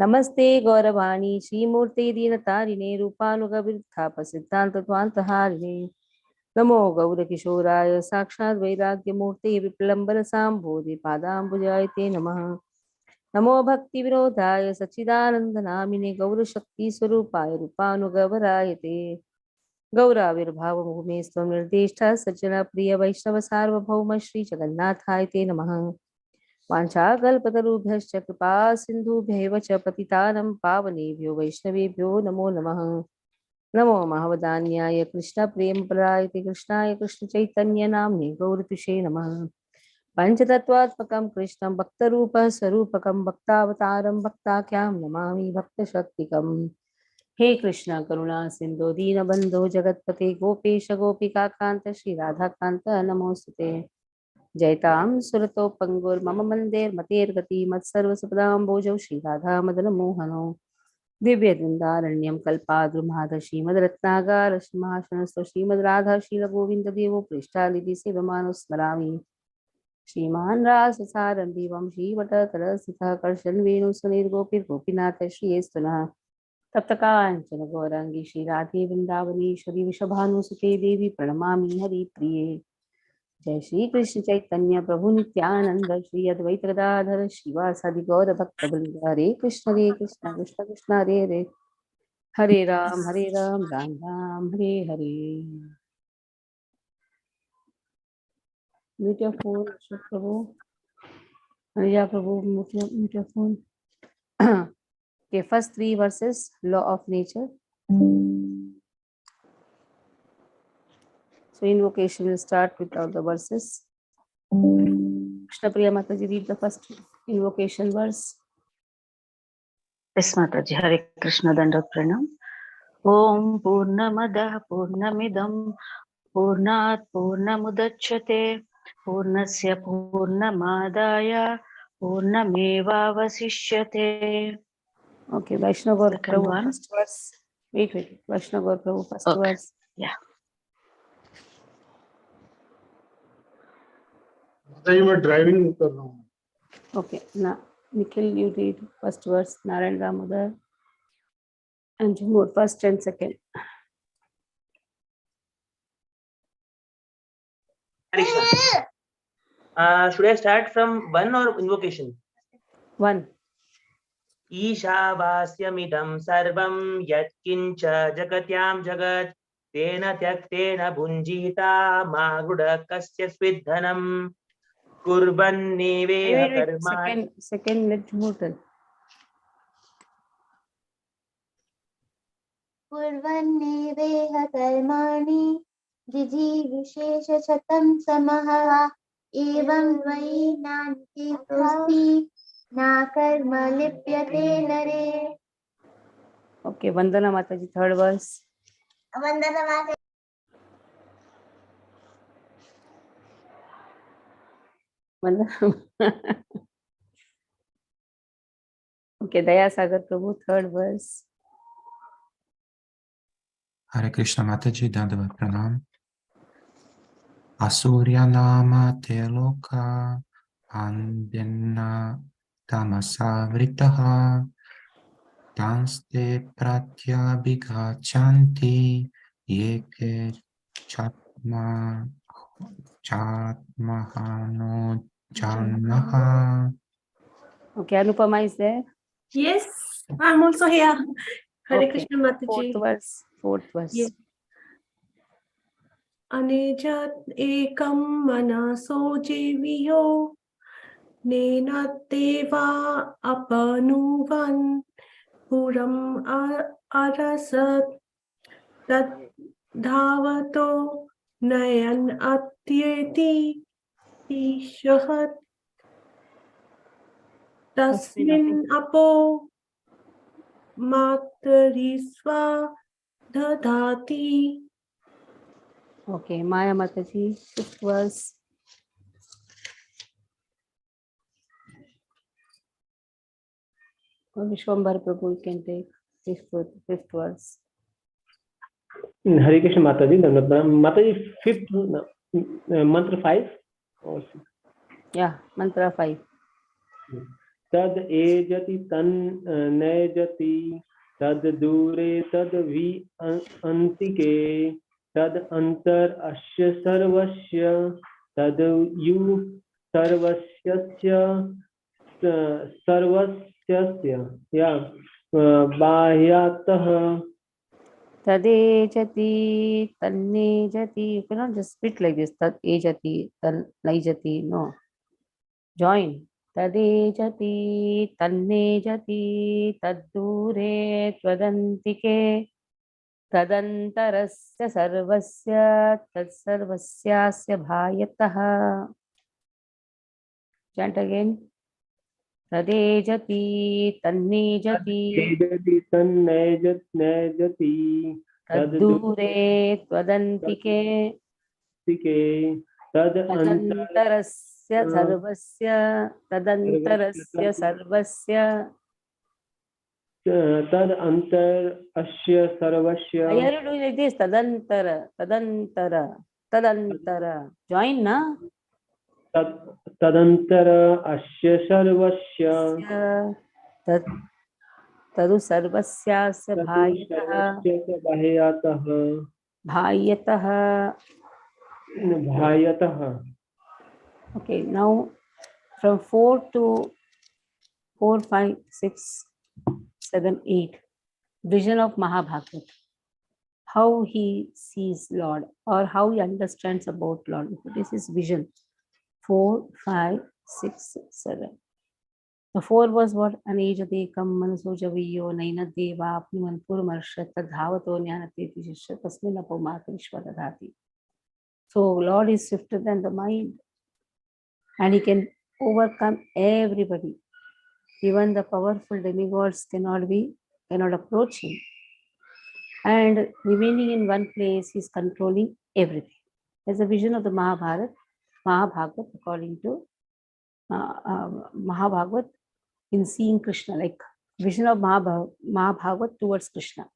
नमस्ते गौरवाणी श्रीमूर्ते दीनतारिणे रूपानुगविरुद्धाप सिद्धान्तत्वान्तहारिणे नमो गौरकिशोराय साक्षात् वैराग्यमूर्ते विप्लम्बरसाम्भोधि पादाम्बुजायते नमः। नमो भक्तिविरोधाय सच्चिदानन्दनामिने गौरशक्तिस्वरूपाय रूपानुगवरायते गौराविर्भावभूमेस्त्वं निर्दिष्टः सज्जनप्रिय वैष्णवसार्वभौम श्रीजगन्नाथाय ते नमः। वाञ्छाकल्पतरुभ्यश्च कृपा सिन्धुभ्यैव च पतितानं पावनेभ्यो वैष्णवेभ्यो नमो नमः। नमो महावदान्याय कृष्णप्रेमपरायते कृष्णाय कृष्णचैतन्यनाम्ने गौरतुषे नमः। पञ्चतत्त्वात्मकं कृष्णं भक्तरूपः स्वरूपकं भक्तावतारं भक्ताख्यां नमामि भक्तशक्तिकम्। हे कृष्ण करुणा सिन्धो दीनबन्धो जगत्पते गोपेश गोपिकान्त श्रीराधाकान्त नमोऽस्तुते। जयतां सुरतो पंगुर्मम मन्देर्मतेर्गति मत्सर्वसुपदाम्बोजौ श्रीराधा मदनमोहनो दिव्यवृन्दारण्यं कल्पाद्रुमाध श्रीमद्रत्नागार सिंहासनस्थो श्रीमद्राधाशीलगोविन्ददेवो पृष्ठालिपि सेवमानो स्मरामि। श्रीमान् राससारं श्रीवटतरस्थितः कर्षन्वेणुसुनीर्गोपिर्गोपीनाथ श्रीयेस्तुनः तप्तकाञ्चन गौराङ्गी श्रीराधे वृन्दावनेश्वरी वृषभानुसुते देवी प्रणमामि हरिप्रिये। जय श्री कृष्ण चैतन्य प्रभु नित्यानंद श्री अद्वैत गदाधर श्रीवासादि गौर भक्त वृंद Hare Krishna Krishna Krishna Hare Hare Hare Ram Ram Ram Hare Hare. Mute your phone Prabhu, Hariya Prabhu, mute your phone. Okay, first three verses, law of nature. So invocation will start with all the verses. Krishna Priya Mataji, read the first invocation verse. Yes, Mataji. Hare Krishna Dandavat Pranam. Om Purnamadah Purnamidam Purnat Purnamudachyate Purnasya Purnamadaya Purnamevavasishyate. Okay, Vaishnava Second Prabhu, one. first verse. Wait. Vaishnava Prabhu, first verse. Yeah. You were driving. Okay, now Nikhil, you read first verse. Narayan Damodar and Jumur, first and second. Should I start from one or invocation? One. ईशावास्यमिदं सर्वं यत्किञ्च जगत्यां जगत् तेन त्यक्तेन भुञ्जीता मा गृढ कस्य स्विद्धनं कुर्वन्नेवेह कर्माणि। Second, let Jumur tell. कुर्वन्नेवेह कर्माणि जिजीविशेषशतं समः एवं द्वयि नान्तितोऽस्ति न कर्म लिप्यते नरे। Okay, Vandana Mataji, third verse. वन्दना माता। Vandana. Okay, Daya Sagar Prabhu, third verse. Hare Krishna Mataji, Dandavat Pranam. Asurya nama te loka andena tamasavritaha tanste pratyabhigachanti yeke chatmahano janmaha. Okay, Anupama is there? Yes, I'm also here. Hare Okay. Krishna Mataji. Fourth verse. Yes. Anejat ekam manaso jeviyo nenateva apanuvan puram arasat tat dhavato nayan atyeti ishahat tasmin apo matrisva dadati. Okay, Maya Mataji, fifth verse. Vishwambar Prabhu, you can take fifth verse. Hare Krishna Mataji, Mataji, fifth mantra 5 or 6? Yeah, mantra 5. तद एजति तन् नैजति तद दूरे तद वि अंतिके तद अंतर अस्य सर्वस्य तद यु सर्वस्य सर्वस्य या बाह्यातः तदेजति तन्नेजति. You cannot just spit like this. Tad ejati tannaijati. No. Join. Tadejati tannejati taddure twadantike तदंतरस्य सर्वस्य तत्सर्वस्यास्य भायतः. Chant again. तदेजति तन्नेजति एजति तन्नैजति तद्दूरे त्वदन्तिके तदन्तरस्य सर्वस्य तदन्तरस्य सर्वस्य तद अंतर अस्य सर्वस्य. I hear you doing like this. तदंतर. Join na. तदंतर अस्य सर्वस्य तदु सर्वस्यास्य भायतः. Okay, now from 4 to 4, 5, 6, 7, 8, vision of Mahabharata. How he sees Lord or how he understands about Lord. This is vision. 4, 5, 6, 7. The 4 was what? Anejadekam manasojaviyo naina deva apnimanpur marshat dhavato jnanate tishya tasmin apomatrishvadadhati. So Lord is swifter than the mind and he can overcome everybody. Even the powerful demigods cannot approach him. And remaining in one place, he is controlling everything. There's a vision of the Mahabharata according to Mahabharata in seeing Krishna, like vision of Mahabharata towards Krishna.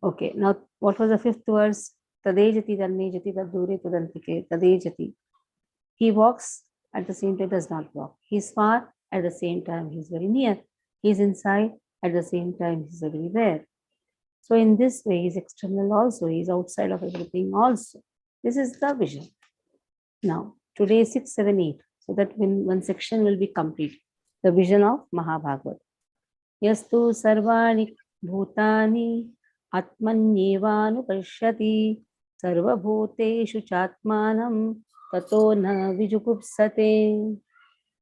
Okay, now what was the 5th verse? Tadejati tannejati taddure tadantike tadejati. He walks at the same time does not walk. He is far at the same time he is very near. He is inside at the same time he is everywhere. So in this way he is external also. He is outside of everything also. This is the vision. Now today 6, 7, 8. So that when one section will be complete. The vision of Mahabharata. Yastu sarvani bhutani atmanyevanu pashyati sarva bhuteshu chatmanam tato na vijugupsate.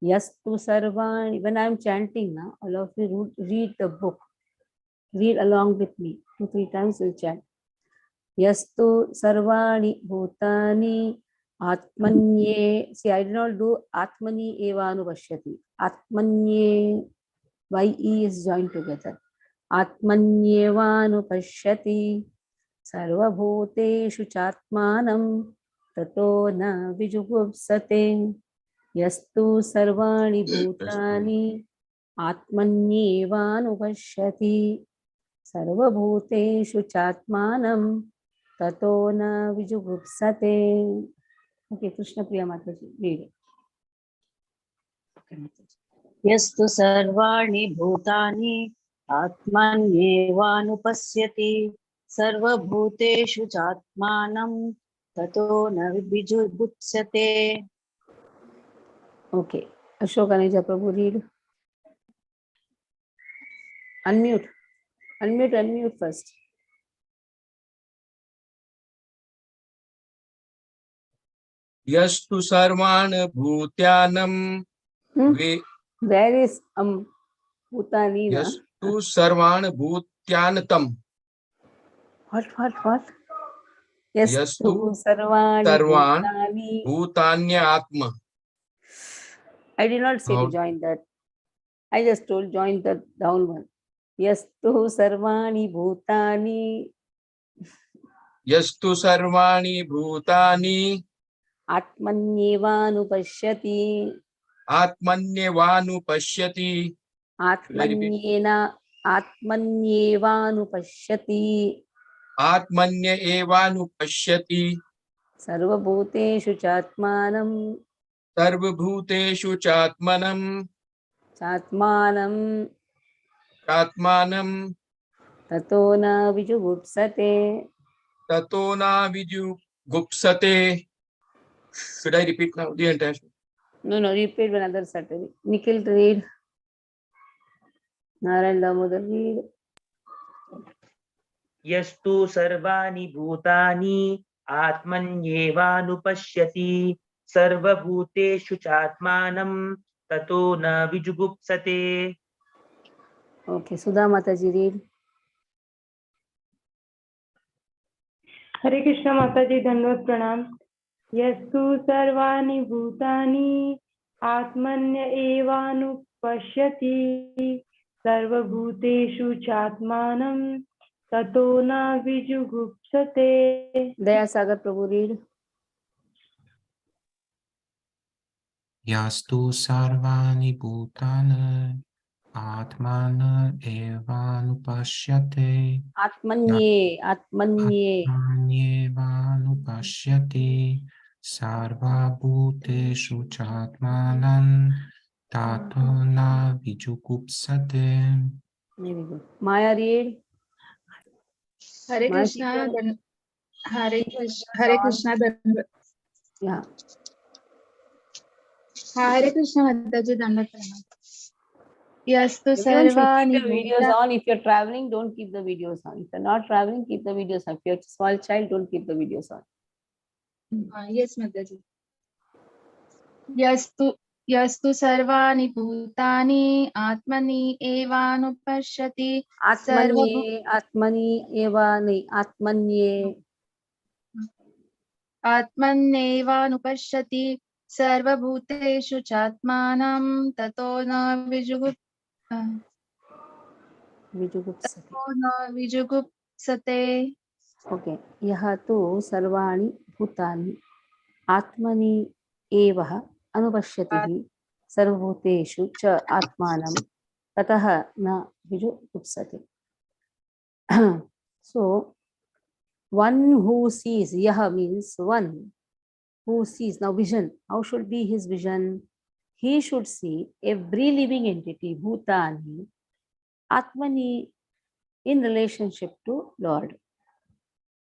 Yastu sarvani. When I am chanting now, all of you read the book. Read along with me. 2, 3 times we'll chant. Yastu sarvani bhutani Atmanye. See, I did not do Atmani Evanu Vashyati. Atmanye, YE is joined together. Atmanyevanu Pashyati Sarva Bhuteshu Chatmanam Tato na Vijugupsate. Yastu Sarvani Bhutani Atmanyevanu Pashyati Sarva Bhuteshu Chatmanam Tato na Vijugupsate. Okay, Krishna Priya Mataji, read it. यस्तु सर्वाणि भूतानि आत्मन्येवानुपश्यति सर्वभूतेषु चात्मानं ततो न विजुगुप्स्यते. Okay, Ashok Aneja Prabhu, read. Unmute first. यस्तु सर्वान् भूत्यानं Where is Bhutani? यस्तु सर्वान् भूत्यानतं. What? Yastu sarvani bhutanya atma. I did not say to join that. I just told join the down one. Yastu sarvani bhutani. Yastu sarvani bhutani Atmanyevanu pashyati. Atmanyevanu pashyati. Atmanyevanu pashyati. Atmanyevanu pashyati. Sarvabhuteshu chatmanam. Sarvabhuteshu chatmanam. चात्मानं आत्मानं ततो न विजुगुप्सते. ततो न विजुगुप्सते. Should I repeat now the entire? No, repeat one other Saturday. Nikhil, read. Narayan Damodar, read. यस्तु सर्वाणि भूतानि आत्मन्येवानुपश्यति सर्वभूतेषु चात्मानं ततो न विजुगुप्सते. Okay, Sudha Mataji, read. हरे कृष्ण माता जी, धन्यवाद प्रणाम। यस्तु सर्वाणि भूतानि आत्मन्य एवानुपश्यति सर्वभूतेषु चात्मानं ततो न विजुगुप्सते। Daya Sagar Prabhu, read. Yastu sarvani bhutana atmana evanupashyate. Atmanye. Atmanyevanupashyati sarva bhuteshu chatmanan tato na vijugupsate. Very good. Maya, read. Hare Maya, Krishna, teacher. Hare Krishna, Yeah. Hare Krishna, Mataji, Dandavat Pranam. Yastu Everyone should sarvani keep the videos on. If you're traveling, don't keep the videos on. If you're not traveling, keep the videos on. If you're a small child, don't keep the videos on. Yes, Mataji. Yastu sarvani bhutani atmani evanupashyati Atmanye, Atmani, Eva, nahi, Atmanye. atmanevanupashyati sarvabhuteshu chatmanam tato na vijugupsate. Okay. Yaha tu sarvani bhutani atmani eva anupashyatihi sarvabhuteshu cha atmanam tataha na vijugupsate. So, one who sees, yaha means one who sees. Now, vision. How should be his vision? He should see every living entity, bhutani, atmani, in relationship to Lord.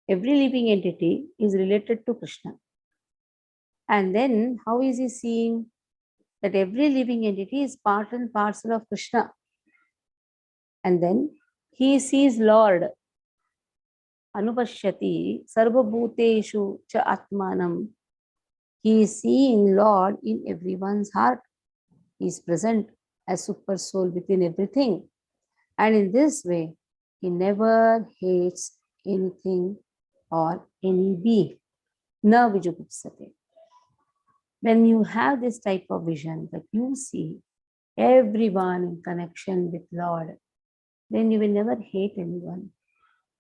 Every living entity is related to Krishna. And then how is he seeing that every living entity is part and parcel of Krishna? And then he sees Lord. Anupashyati sarvabhuteshu cha atmanam. He is seeing Lord in everyone's heart. He is present as super soul within everything. And in this way, he never hates anything or any being. Na vijugupsate. When you have this type of vision that you see everyone in connection with Lord, then you will never hate anyone.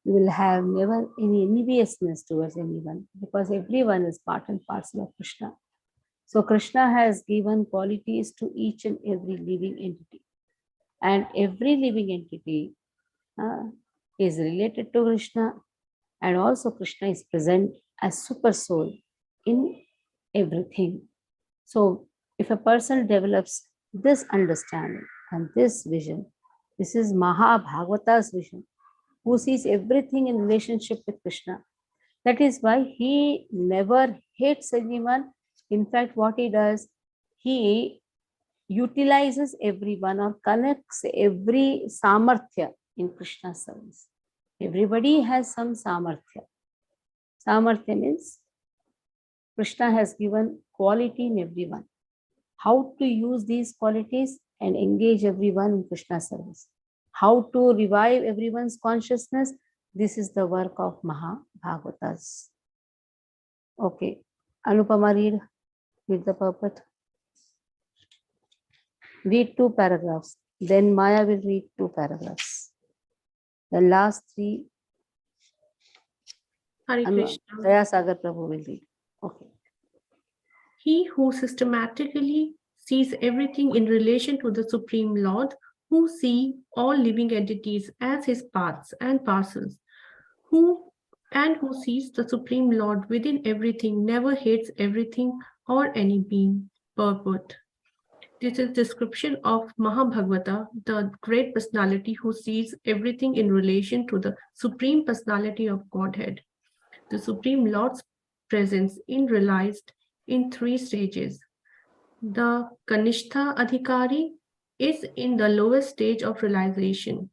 You will have never any enviousness towards anyone because everyone is part and parcel of Krishna. So Krishna has given qualities to each and every living entity. And every living entity is related to Krishna, and also Krishna is present as super soul in everything. So if a person develops this understanding and this vision, this is Mahabhagavata's vision, who sees everything in relationship with Krishna. That is why he never hates anyone. In fact, what he does, he utilizes everyone or connects every samarthya in Krishna's service. Everybody has some samarthya. Samarthya means Krishna has given quality in everyone. How to use these qualities and engage everyone in Krishna's service. How to revive everyone's consciousness. This is the work of Mahabhagavatas. Okay. Anupama, read the purport. Read 2 paragraphs. Then Maya will read 2 paragraphs. The last 3, Hare Krishna. Daya Sagar Prabhu will read. Okay. He who systematically sees everything in relation to the Supreme Lord, who see all living entities as his parts and parcels, who sees the Supreme Lord within everything, never hates everything or any being. Purport. This is description of Mahabhagavata, the great personality who sees everything in relation to the Supreme Personality of Godhead. The Supreme Lord's presence is realized in 3 stages. The Kanishtha Adhikari is in the lowest stage of realization.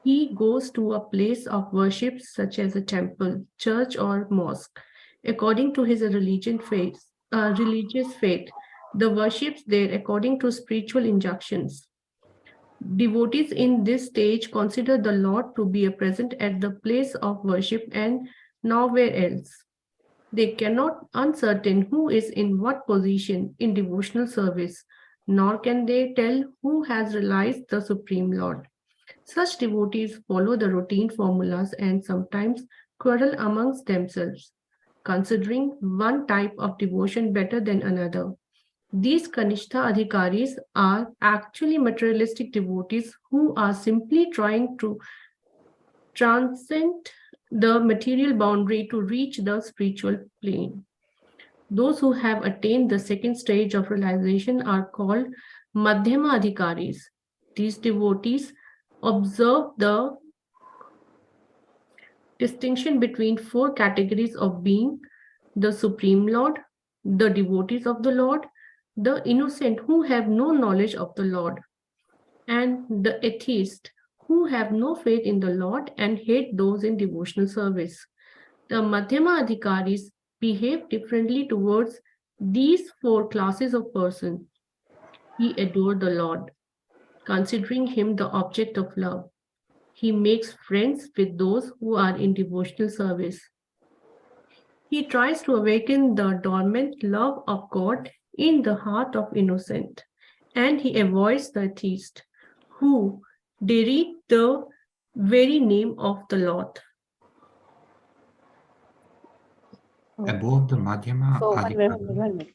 He goes to a place of worship such as a temple, church, or mosque. According to his religious faith, the worships there according to spiritual injunctions. Devotees in this stage consider the Lord to be present at the place of worship and nowhere else. They cannot uncertain who is in what position in devotional service, nor can they tell who has realized the Supreme Lord. Such devotees follow the routine formulas and sometimes quarrel amongst themselves, considering one type of devotion better than another. These Kanishtha Adhikaris are actually materialistic devotees who are simply trying to transcend the material boundary to reach the spiritual plane. Those who have attained the second stage of realization are called Madhyama Adhikaris. These devotees observe the distinction between 4 categories of being: the Supreme Lord, the devotees of the Lord, the innocent who have no knowledge of the Lord, and the atheist who have no faith in the Lord and hate those in devotional service. The Madhyama Adhikaris behave differently towards these 4 classes of persons. He adores the Lord, considering him the object of love. He makes friends with those who are in devotional service. He tries to awaken the dormant love of God in the heart of innocent, and he avoids the atheist who deride the very name of the Lord. Above the Madhyama So, Adhikari, one minute.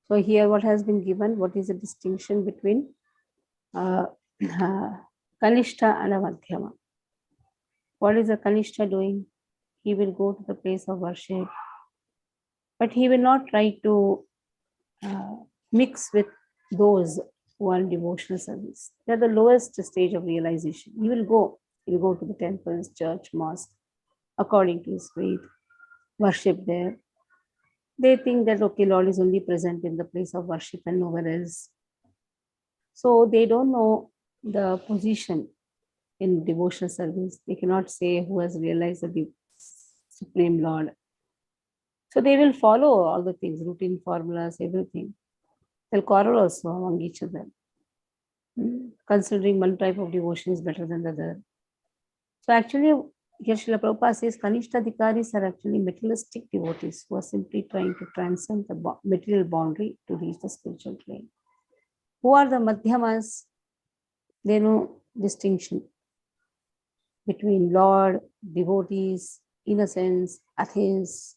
So here what has been given, what is the distinction between Kanishta and a Madhyama. What is a Kanishta doing? He will go to the place of worship, but he will not try to mix with those who are in devotional service. They are the lowest stage of realization. He will go to the temples, church, mosque, according to his faith, worship there. They think that, okay, Lord is only present in the place of worship and nowhere else. So they don't know the position in devotional service. They cannot say who has realized the Supreme Lord. So they will follow all the things, routine formulas, everything. They'll quarrel also among each other, considering one type of devotion is better than the other. So actually, here Srila Prabhupada says Kanishtadhikaris are actually materialistic devotees who are simply trying to transcend the material boundary to reach the spiritual plane. Who are the Madhyamas? They know distinction between Lord, devotees, innocents, atheists.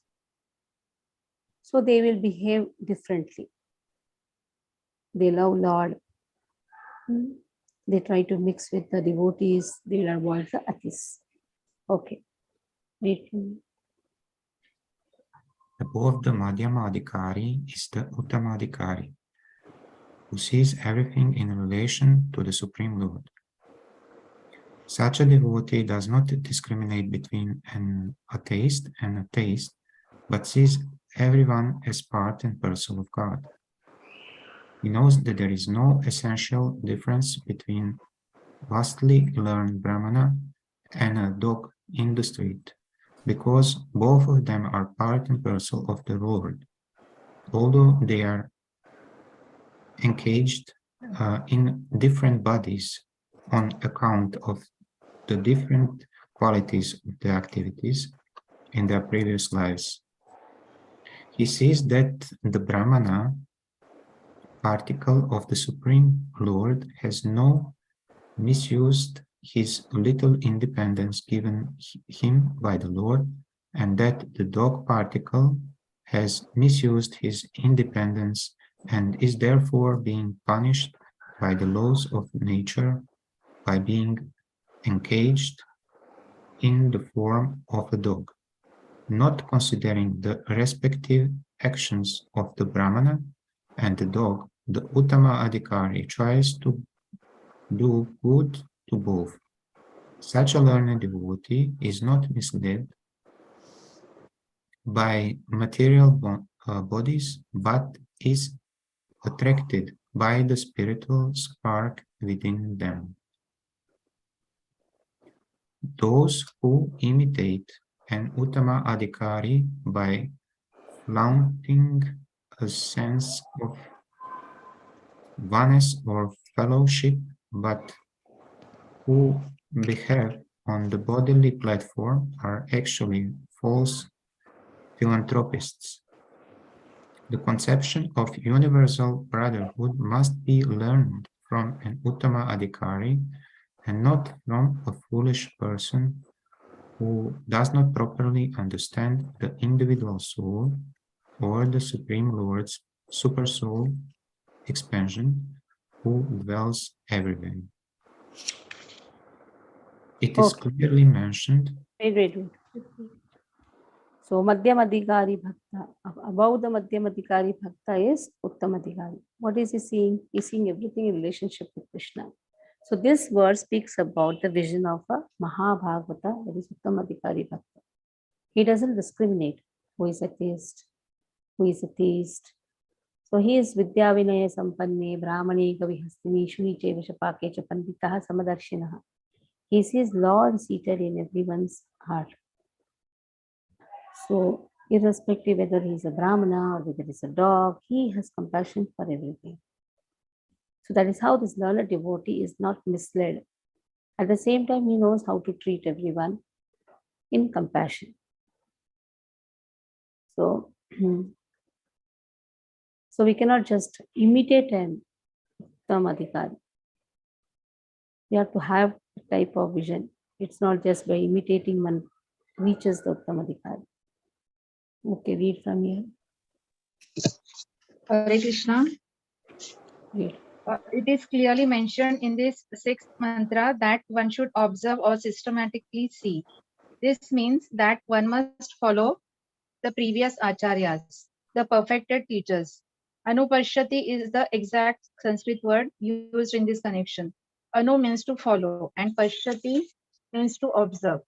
So they will behave differently. They love Lord. They try to mix with the devotees. They will avoid the atheists. Okay. above the Madhyama Adhikari is the Uttama Adhikari, who sees everything in relation to the Supreme Lord. Such a devotee does not discriminate between an atheist and a theist, but sees everyone as part and parcel of God. He knows that there is no essential difference between vastly learned Brahmana and a dog in the street, because both of them are part and parcel of the Lord, although they are engaged in different bodies on account of the different qualities of the activities in their previous lives. He says that the Brahmana particle of the Supreme Lord has no misused his little independence given him by the Lord, and that the dog particle has misused his independence and is therefore being punished by the laws of nature by being engaged in the form of a dog, not considering the respective actions of the Brahmana and the dog the Uttama Adhikari tries to do good to both. Such a learned devotee is not misled by material bodies, but is attracted by the spiritual spark within them. Those who imitate an Uttama Adhikari by flaunting a sense of oneness or fellowship, but who behave on the bodily platform are actually false philanthropists. The conception of universal brotherhood must be learned from an Uttama Adhikari and not from a foolish person who does not properly understand the individual soul or the Supreme Lord's super soul expansion who dwells everywhere. It is clearly mentioned. Wait. So Madhyam Adhikari Bhakta, above the Madhyam Adhikari Bhakta is Uttam Adhikari. What is he seeing? He's seeing everything in relationship with Krishna. So this verse speaks about the vision of a Mahabhagavata, that is Uttam Adhikari Bhakta. He doesn't discriminate who is a theist, who is a theist. So he is Vidya Vinaya Sampanne, Brahmane, Kavihastini, Shuni Cheva Shapake Cha Panditaha Samadarshinaha. He sees Lord seated in everyone's heart. So irrespective whether he is a Brahmana or whether he is a dog, he has compassion for everything. So that is how this learned devotee is not misled. At the same time, he knows how to treat everyone in compassion. So, so we cannot just imitate an Uttam Adhikari. We have to have a type of vision. It's not just by imitating one reaches the Uttam Adhikari. Okay, read from here. Hare Krishna. Read. It is clearly mentioned in this sixth mantra that one should observe or systematically see. This means that one must follow the previous acharyas, the perfected teachers. Anupashyati is the exact Sanskrit word used in this connection. Anu means to follow and pashyati means to observe.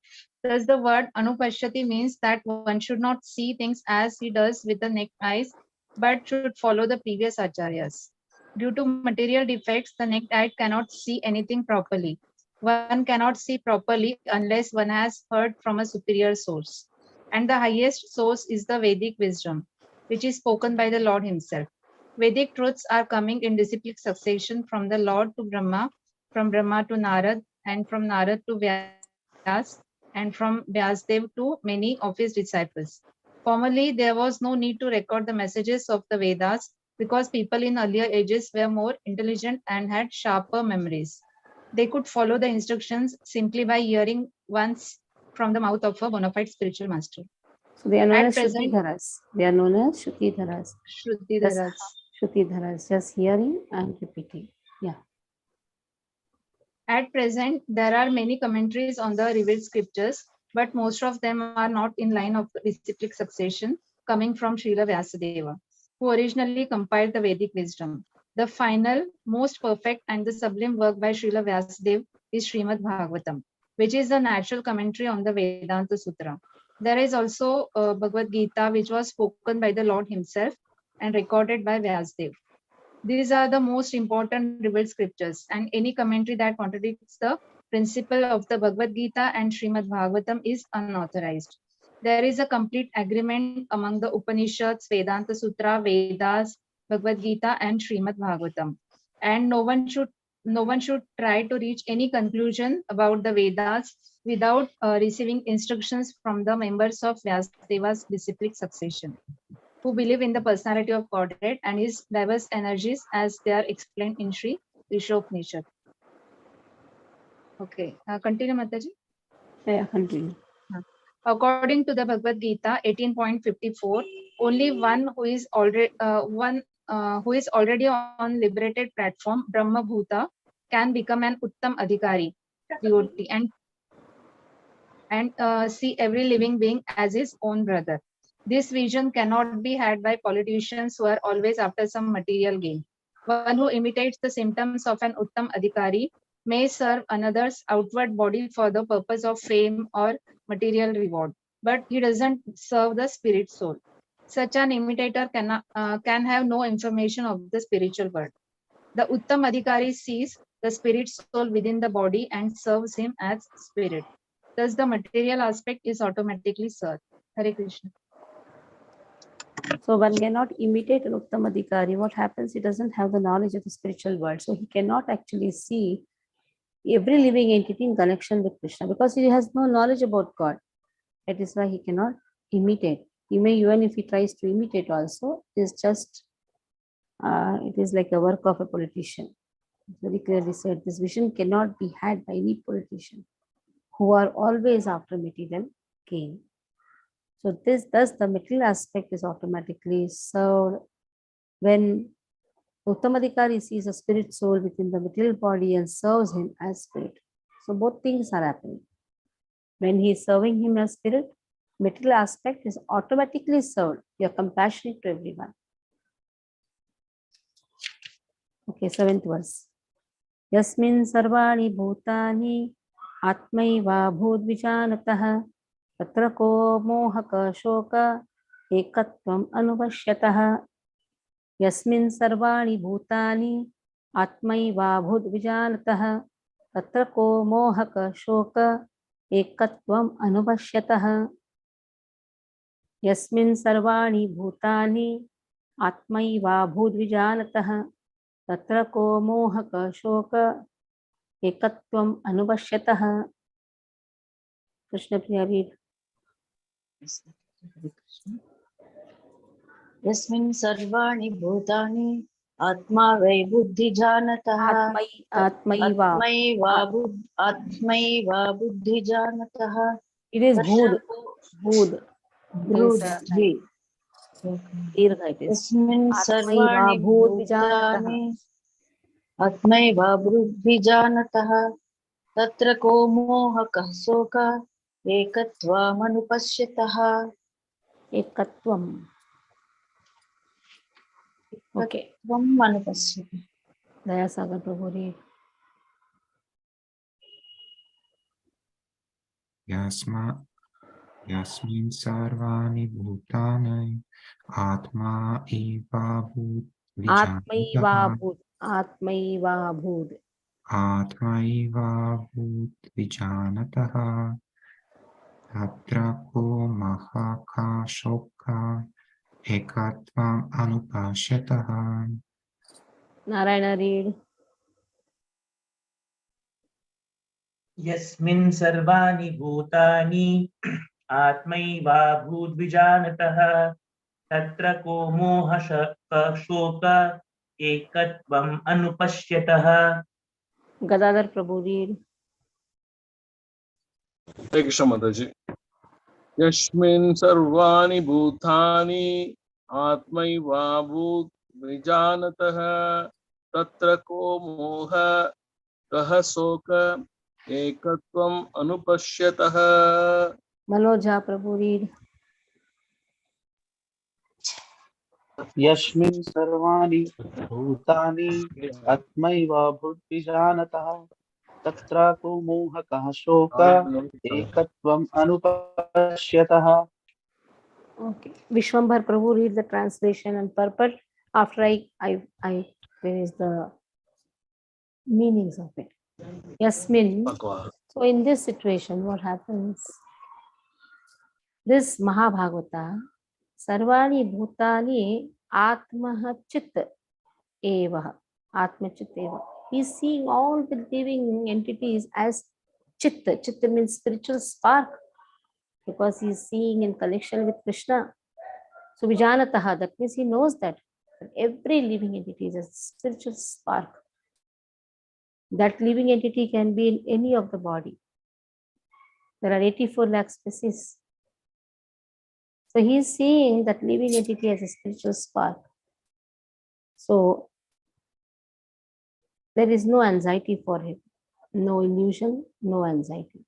Thus the word anupashyati means that one should not see things as he does with the naked eyes, but should follow the previous acharyas. Due to material defects, the naked eye cannot see anything properly. One cannot see properly unless one has heard from a superior source. And the highest source is the Vedic wisdom, which is spoken by the Lord himself. Vedic truths are coming in disciplic succession from the Lord to Brahma, from Brahma to Narad, and from Narad to Vyas, and from Vyasdev to many of his disciples. Formerly, there was no need to record the messages of the Vedas because people in earlier ages were more intelligent and had sharper memories. They could follow the instructions simply by hearing once from the mouth of a bona fide spiritual master. So they are known At as present, Shrutidharas. They are known as Shrutidharas. Shrutidharas. Shrutidharas, just hearing and repeating. Yeah. At present, there are many commentaries on the revealed scriptures, but most of them are not in line of disciplic succession coming from Srila Vyasadeva, who originally compiled the Vedic wisdom. The final, most perfect and the sublime work by Srila Vyasadeva is Srimad Bhagavatam, which is a natural commentary on the Vedanta Sutra. There is also Bhagavad Gita, which was spoken by the Lord himself and recorded by Vyasadeva. These are the most important revealed scriptures, and any commentary that contradicts the principle of the Bhagavad Gita and Srimad Bhagavatam is unauthorized. There is a complete agreement among the Upanishads, Vedanta Sutra, Vedas, Bhagavad Gita, and Srimad Bhagavatam. And no one should try to reach any conclusion about the Vedas without receiving instructions from the members of Vyasadeva's disciplic succession, who believe in the personality of Godhead and his diverse energies as they are explained in Sri Isopanisad. Okay, continue, Mataji. Yeah, continue. According to the Bhagavad Gita 18.54, only one who is already on liberated platform, Brahma Bhuta, can become an Uttam Adhikari, devotee, and see every living being as his own brother. This vision cannot be had by politicians who are always after some material gain. One who imitates the symptoms of an Uttam Adhikari may serve another's outward body for the purpose of fame or material reward, but he doesn't serve the spirit soul. Such an imitator can have no information of the spiritual world. The Uttam Adhikari sees the spirit soul within the body and serves him as spirit. Thus, the material aspect is automatically served. Hare Krishna. So one cannot imitate an Uttamadhikari. What happens? He doesn't have the knowledge of the spiritual world. So he cannot actually see every living entity in connection with Krishna because he has no knowledge about God. That is why he cannot imitate. He may, even if he tries to imitate also, it is just, it is like a work of a politician. It's very clearly said, this vision cannot be had by any politician who are always after material gain. So thus the material aspect is automatically served when Uttamadhikari sees a spirit soul within the material body and serves him as spirit. So both things are happening. When he is serving him as spirit, material aspect is automatically served. You are compassionate to everyone. Okay, 7th verse. Yasmin sarvani bhutani atmaiva bhudvijanatah tatra ko mohaka shoka ekatvam anuvashyatah. Yasmin sarvani bhutani atmaiva bhudvijanatah tatra ko mohaka shoka ekatvam anuvashyatah. Yasmin sarvani bhutani atmaiva bhudvijanatah tatra ko mohaka shoka ekatvam anuvashyatah. Krishna Priya read. यस्मिन् सर्वाणि भूतानि आत्मा वै बुद्धिजानतः आत्मैवा बुद्धिजानतः It is bhud. Bhud. बुद्धि यस्मिन् सर्वाणि भूतानि आत्मैवा बुद्धिजानतः तत्र को मोहकः शोकः एकत्वमनुपश्यतः. Ekatvam. Okay. Ekatvam Dayasagar Prabhu read. Yasmin sarvani bhutani atma eva bhut Atmaiva bhud. Atmaiva bhud. Atma eva bhut vijanataha tatra ko mahaka shoka ekatvam anupashyataha. Narayana read. यस्मिन् सर्वाणि भूतानि आत्मैवा भूद्विजानतः तत्र को मोहशोक एकत्वम् अनुपश्यतः. Gadadhar Prabhu read. Hare Krishna Mataji. Yasmin sarvani bhutani atmaiva bhut vijanatah tatra ko moha kaha soka ekatvam anupashyatah. Manoja Prabhu read. यस्मिन् सर्वाणि भूतानि आत्मैव भूद्विजानतः तत्र को मोहकः शोकः एकत्वम् अनुपश्यतः. Okay. Vishwambhar Prabhu read the translation and purport after I finish the meanings of it. Yasmin. So in this situation, what happens? This Mahabhagavata, Sarvani Bhutani Atmaha Chit Eva. Atma Chit Eva. He's seeing all the living entities as Chitta. Chitta means spiritual spark, because he's seeing in connection with Krishna. So Vijanataha, that means he knows that every living entity is a spiritual spark. That living entity can be in any of the body. There are 84 lakh species. So he is seeing that living entity as a spiritual spark. So there is no anxiety for him, no illusion, no anxiety.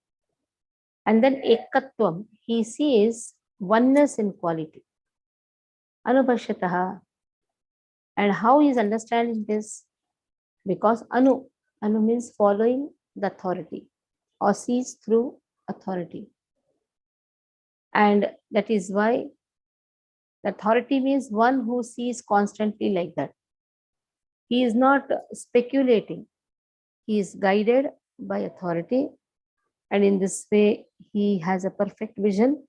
And then ekatvam, he sees oneness in quality. Anubhashyataha, And how he is understanding this? Because Anu means following the authority or sees through authority. And that is why the authority means one who sees constantly like that. He is not speculating. He is guided by authority. And in this way, he has a perfect vision.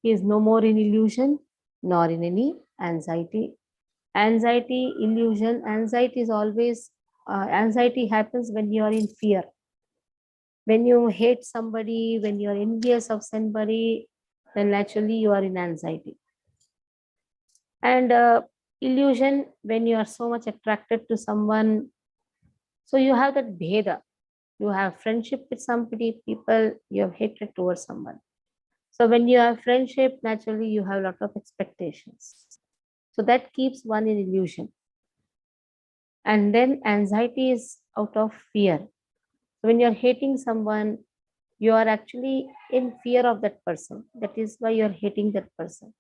He is no more in illusion nor in any anxiety. Anxiety, illusion, anxiety is always, anxiety happens when you are in fear. When you hate somebody, when you are envious of somebody, then naturally you are in anxiety. And illusion, when you are so much attracted to someone, so you have that bheda. You have friendship with somebody, people, you have hatred towards someone. So when you have friendship, naturally you have a lot of expectations. So that keeps one in illusion. And then anxiety is out of fear. When you're hating someone, you are actually in fear of that person. That is why you're hating that person.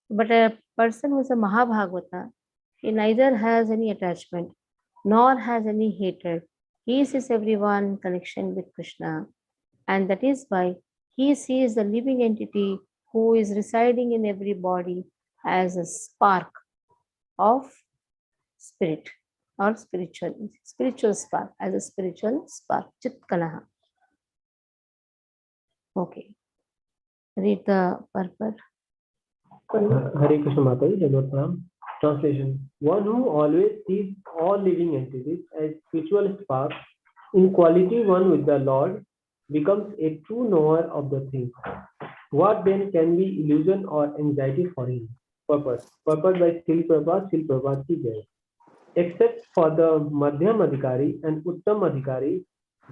But a person who is a Mahabhagavata, he neither has any attachment nor has any hatred. He sees everyone in connection with Krishna. And that is why he sees the living entity who is residing in every body as a spark of spirit or spiritual spark, as a spiritual spark, Chitkanaha. Okay. Read the purport. Hare Krishna Mataji, Janot Pranam. Translation. One who always sees all living entities as spiritual sparks, in quality one with the Lord, becomes a true knower of the thing. What then can be illusion or anxiety for him? Purport. Purport by Srila Prabhupada ki jai. Except for the Madhyam Adhikari and Uttam Adhikari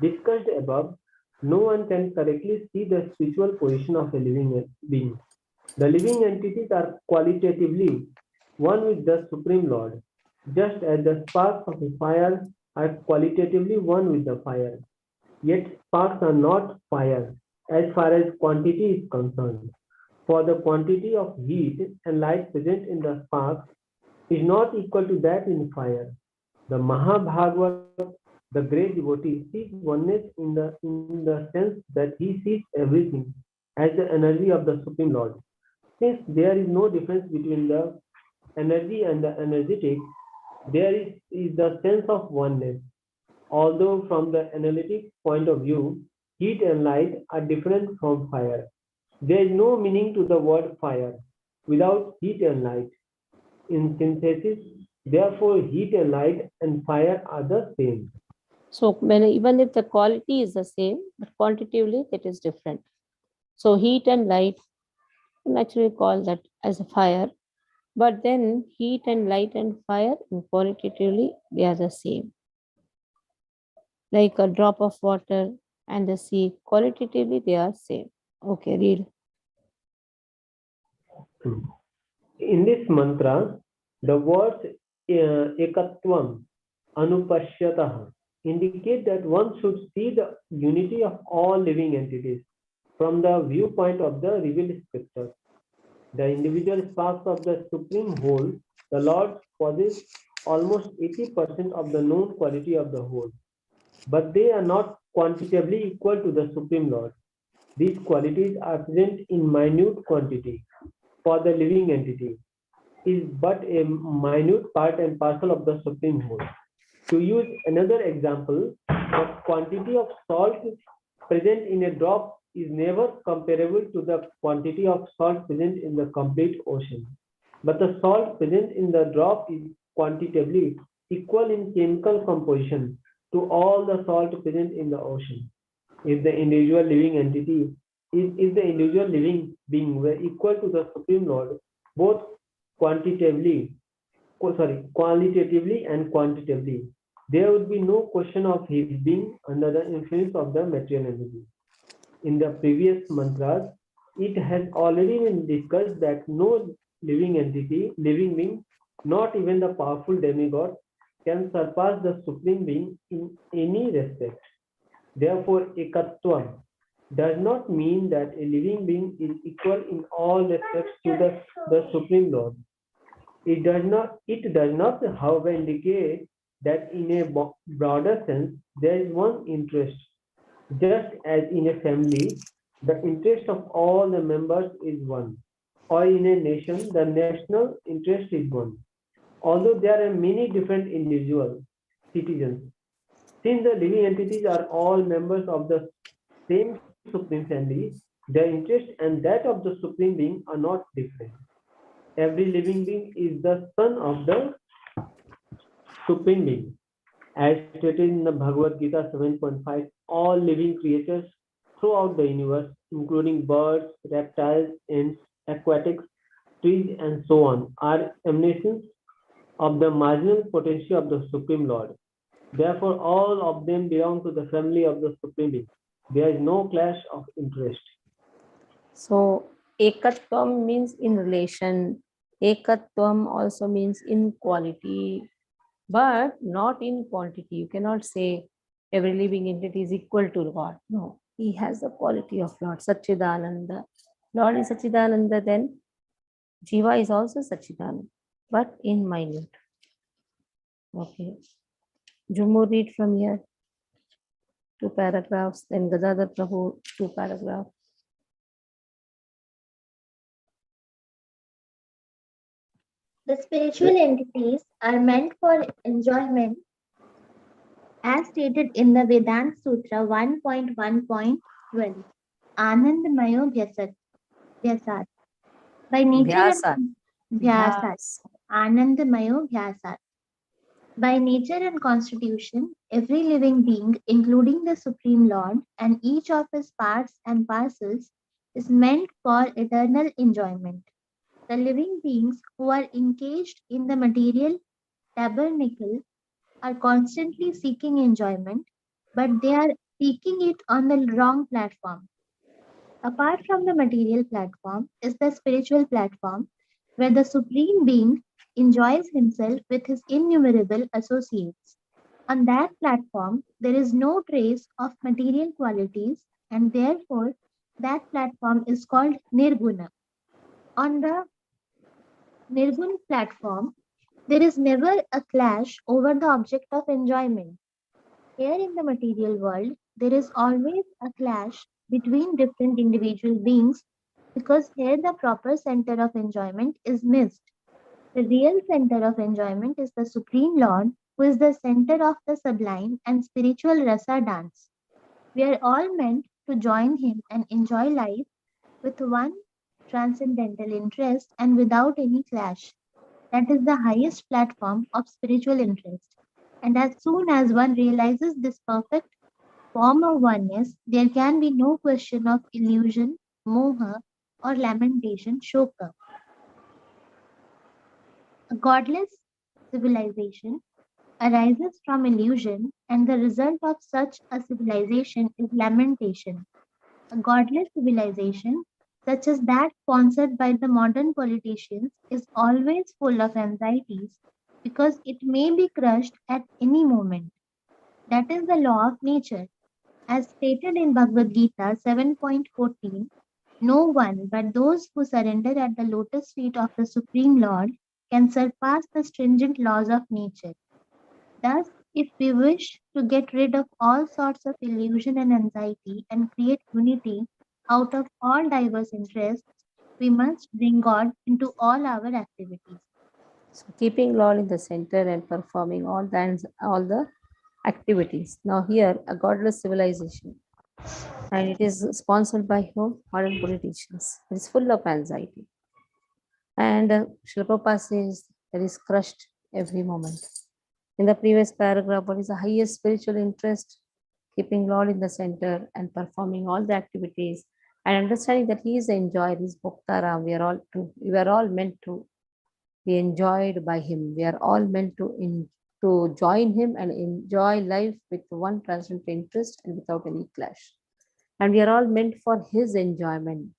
discussed above, no one can correctly see the spiritual position of a living being. The living entities are qualitatively one with the Supreme Lord, just as the sparks of a fire are qualitatively one with the fire. Yet sparks are not fire as far as quantity is concerned, for the quantity of heat and light present in the sparks is not equal to that in fire. The Mahabhagavat, the great devotee, sees oneness in the sense that he sees everything as the energy of the Supreme Lord. Since there is no difference between the energy and the energetic, there is the sense of oneness. Although from the analytic point of view, heat and light are different from fire. There is no meaning to the word fire without heat and light. In synthesis, therefore, heat and light and fire are the same. So even if the quality is the same, but quantitatively it is different. So heat and light, naturally call that as a fire, but then heat and light and fire, qualitatively they are the same. Like a drop of water and the sea, qualitatively they are same. Okay, read. In this mantra, the words ekatvam, anupashyatah indicate that one should see the unity of all living entities from the viewpoint of the revealed scriptures. The individual sparks of the supreme whole, the Lord, possess almost 80% of the known quality of the whole, but they are not quantitatively equal to the Supreme Lord. These qualities are present in minute quantity, for the living entity is but a minute part and parcel of the Supreme Whole. To use another example, the quantity of salt present in a drop is never comparable to the quantity of salt present in the complete ocean. But the salt present in the drop is quantitatively equal in chemical composition to all the salt present in the ocean. If the individual living entity if the individual living being were equal to the Supreme Lord, both qualitatively and quantitatively, there would be no question of his being under the influence of the material energy. In the previous mantras, it has already been discussed that no living entity, living being, not even the powerful demigod, can surpass the Supreme Being in any respect. Therefore, ekatvam does not mean that a living being is equal in all respects to the Supreme Lord. It does not, however, indicate that in a broader sense there is one interest. Just as in a family, the interest of all the members is one, or in a nation, the national interest is one. Although there are many different individual citizens, since the living entities are all members of the same supreme family, their interest and that of the supreme being are not different. Every living being is the son of the supreme being. As stated in the Bhagavad Gita 7.5, all living creatures throughout the universe, including birds, reptiles, ants, aquatics, trees, and so on, are emanations of the marginal potential of the Supreme Lord. Therefore, all of them belong to the family of the Supreme Being. There is no clash of interest. So ekatvam means in relation. Ekatvam also means in quality, but not in quantity. You cannot say every living entity is equal to God. No, he has the quality of Lord Satchidananda. Lord is Satchidananda, then Jiva is also Satchidananda, but in minute. Okay. Jumbo read from here. 2 paragraphs, then Gadadhar Prabhu, 2 paragraphs. The spiritual entities are meant for enjoyment as stated in the Vedanta Sutra 1.1.12. Anandamayo Vyasat. By nature Vyasat. and Vyasat. Anandamayo Vyasat. By nature and constitution, every living being, including the Supreme Lord and each of his parts and parcels, is meant for eternal enjoyment. The living beings who are engaged in the material tabernacle are constantly seeking enjoyment, but they are seeking it on the wrong platform. Apart from the material platform is the spiritual platform, where the Supreme Being enjoys himself with his innumerable associates. On that platform, there is no trace of material qualities, and therefore that platform is called Nirguna. On the Nirguna platform, there is never a clash over the object of enjoyment. Here in the material world, there is always a clash between different individual beings because here the proper center of enjoyment is missed. The real center of enjoyment is the Supreme Lord, who is the center of the sublime and spiritual rasa dance. We are all meant to join him and enjoy life with one transcendental interest and without any clash. That is the highest platform of spiritual interest. And as soon as one realizes this perfect form of oneness, there can be no question of illusion, moha, or lamentation, shoka. A godless civilization arises from illusion, and the result of such a civilization is lamentation. A godless civilization, such as that sponsored by the modern politicians, is always full of anxieties because it may be crushed at any moment. That is the law of nature. As stated in Bhagavad Gita 7.14, no one but those who surrender at the lotus feet of the Supreme Lord can surpass the stringent laws of nature. Thus, if we wish to get rid of all sorts of illusion and anxiety and create unity out of all diverse interests, we must bring God into all our activities. So keeping Lord in the center and performing all the activities. Now here, a godless civilization, and it is sponsored by whom? Modern politicians. It is full of anxiety. And Srila Prabhupada says that is crushed every moment. In the previous paragraph, what is the highest spiritual interest? Keeping Lord in the center and performing all the activities and understanding that He is the enjoyer, He is Bhoktaram. We are all meant to be enjoyed by Him. We are all meant to join Him and enjoy life with one transcendent interest and without any clash. And we are all meant for His enjoyment.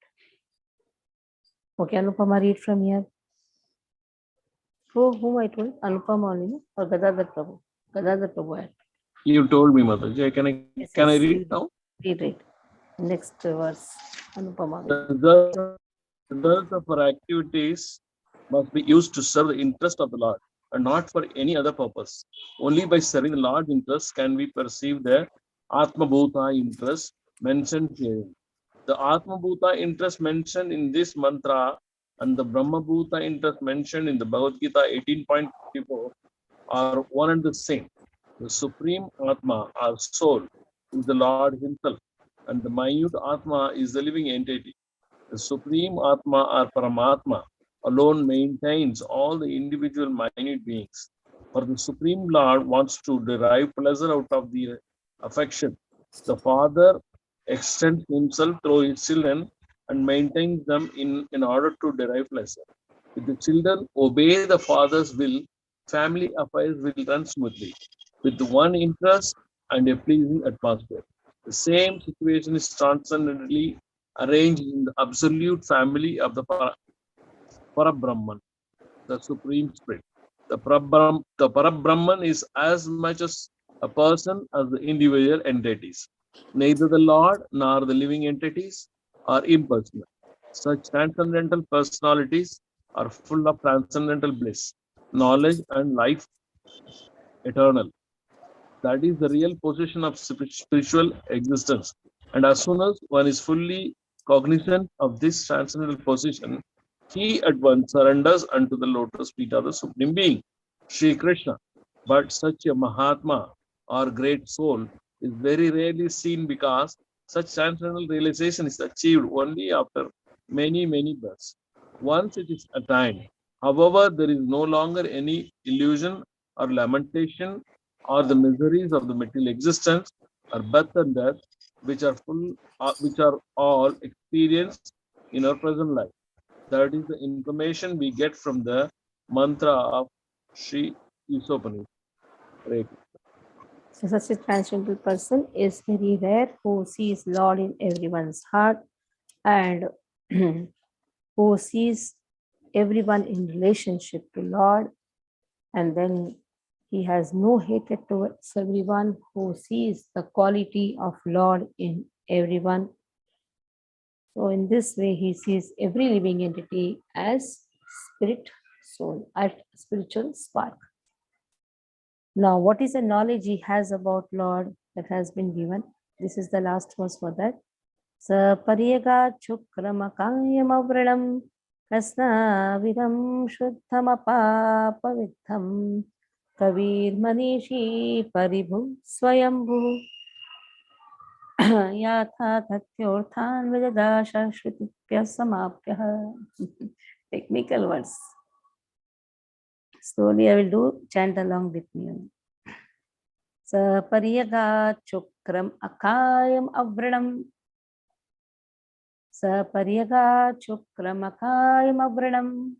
Okay, Anupama, read from here. Whom I told? Anupama only, or Gadadhar Prabhu? Gadadhar Prabhu. You told me, Mataji. Can I read now? Read. Next verse. Anupama. The result of our activities must be used to serve the interest of the Lord and not for any other purpose. Only by serving the Lord's interest can we perceive the Atma Bhuta interest mentioned here. The Atma Bhuta interest mentioned in this mantra and the Brahma Bhuta interest mentioned in the Bhagavad Gita 18.54 are one and the same. The Supreme Atma, our soul, is the Lord Himself, and the minute Atma is the living entity. The Supreme Atma or Paramatma alone maintains all the individual minute beings. For the Supreme Lord wants to derive pleasure out of the affection. The Father extends Himself through His children and maintains them in order to derive pleasure. If the children obey the Father's will, family affairs will run smoothly, with one interest and a pleasing atmosphere. The same situation is transcendently arranged in the absolute family of the Parabrahman, the Supreme Spirit. The Parabrahman is as much as a person as the individual entities. Neither the Lord nor the living entities are impersonal. Such transcendental personalities are full of transcendental bliss, knowledge, and life eternal. That is the real position of spiritual existence. And as soon as one is fully cognizant of this transcendental position, he at once surrenders unto the lotus feet of the Supreme Being, Sri Krishna. But such a Mahatma or great soul is very rarely seen because such transcendental realization is achieved only after many, many births. Once it is attained, however, there is no longer any illusion or lamentation or the miseries of the material existence or birth and death, which are all experienced in our present life. That is the information we get from the mantra of Sri Isopanisad. Right. So such a transcendental person is very rare who sees Lord in everyone's heart and who sees everyone in relationship to Lord, and then he has no hatred towards everyone, who sees the quality of Lord in everyone. So in this way, he sees every living entity as spirit, soul, at spiritual spark. Now, what is the knowledge he has about Lord that has been given? This is the last verse for that. Sa paryaga chukramakayam avradam kasnavidam shuddhamapapavitham kavir manishi paribhu swayambhu yatha tatyorthan vedadasha shrutipya samapya. Technical words. Slowly I will do, chant along with me. Sa paryaga chukram akayam avranam. Sa paryaga chukram akayam avranam.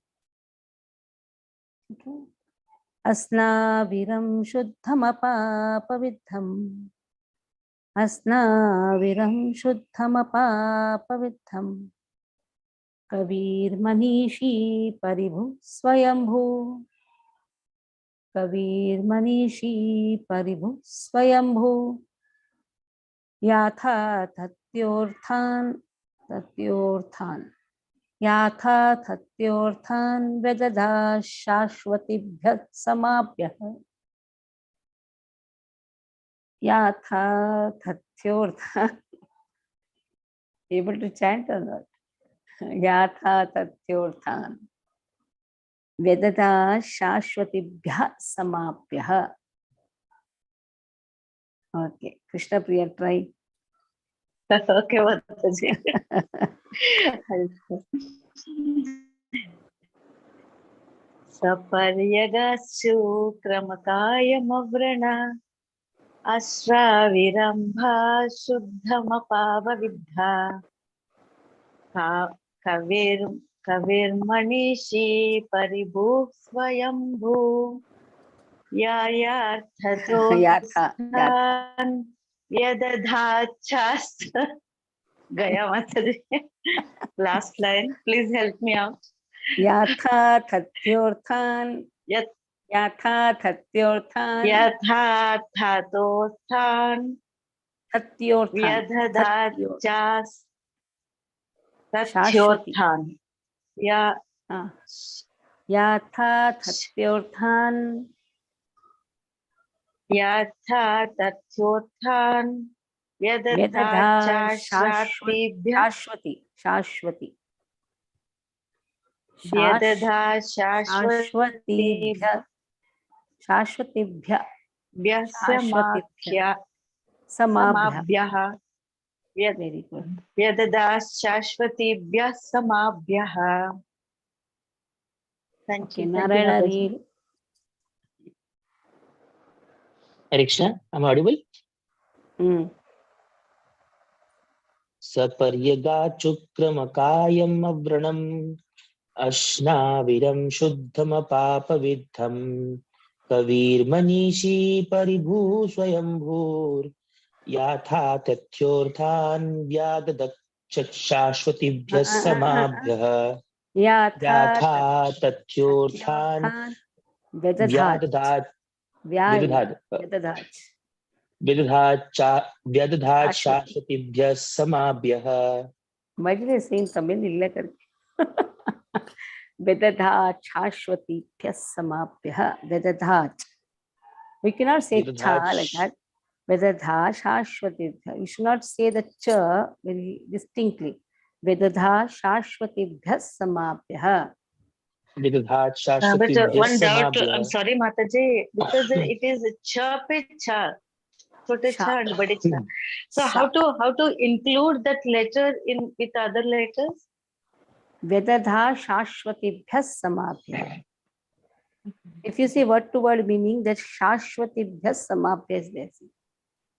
Asna viram shuddham apapavidham. Asna viram shuddham apapavidham. Kavir manishi paribhu swayambhu. Kavir manishi paribhu swayambhu. Yatha tatyorthan yatha tatyorthan vedada shashvatibhyat samapyah. Yatha tatyorthan. Able to chant or not? Yatha tatyorthan vedada shashvatibhyat samapyah. Okay, Krishna Priya, try. Okay, Mataji. Saparyagashu kramakayamavrana ashravirambha shuddhamapavavidha kavirmanishi paribhu swayambhu yayarthatostan yadadhachast. Gaya Mataji. Last line, please help me out. Yatha tatyorthan. Yatha tatyorthan. Yatha thatostan. Tatyorthan. Vyadhadachas. Tatyorthan. याथा तथ्योर्थान् यथा तथ्योत्थान व्यदधा व्यदधाचाशास्त्रेभ्यः शाश्वती शाश्वती व्यदधा शाश्वतीभ्य शाश्वतीभ्य समाभ्य समाभ्यः very good व्यदधा शाश्वतीभ्यः समाभ्यः. Thank okay you. Narayan Mataji. Read Hare Krishna, am I audible? Saparyaga-chukramakayam avranam ashnaviram shuddhamapapavidham kavir manishi paribhu swayambhur yatha tathyorthan vyadadak shashvatibhyas samabhyah याथा yatha tathyorthan तथ्योर्थान् व्यदधात् vyadadat व्याधि vyadadhat व्यदधात् व्यदधात् शाश्वती शाश्वतीभ्यः समाभ्यः. Why did I say in Tamil illa karke vedadhat shashwatibhyah samabhyah vedadhat. We cannot say cha like that. Vedadhat shashwatibhyah. We should not say the cha very distinctly. Vedadhat shashwatibhyah samabhyah. Vidadhat But shashwatibhyah one doubt, I'm samabhyah. sorry, Mataji, because it is cha pe cha, chote Sha. cha and bade cha. So Sha. how to include that letter in with other letters? Vedadhat shashwatibhyah samabhyah. If you see word to word meaning, that shashwatibhyah samabhyah is there.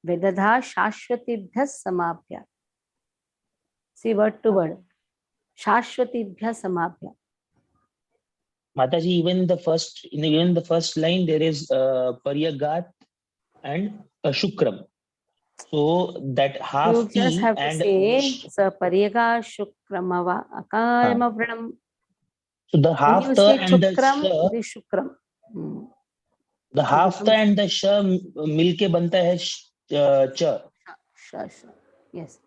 Vedadha shashwatibhyah samabhyah. See word to word. Shashwatibhyah samabhyah. Mataji, even the first line there is paryagat and shukram. So that half You just T have to and say Saparyaga Shukramava Akaramavranam. so the When half you the say and the Chukram, sh, it is Shukram. the half the and the sh milke banta hai cha. Sha. Yes.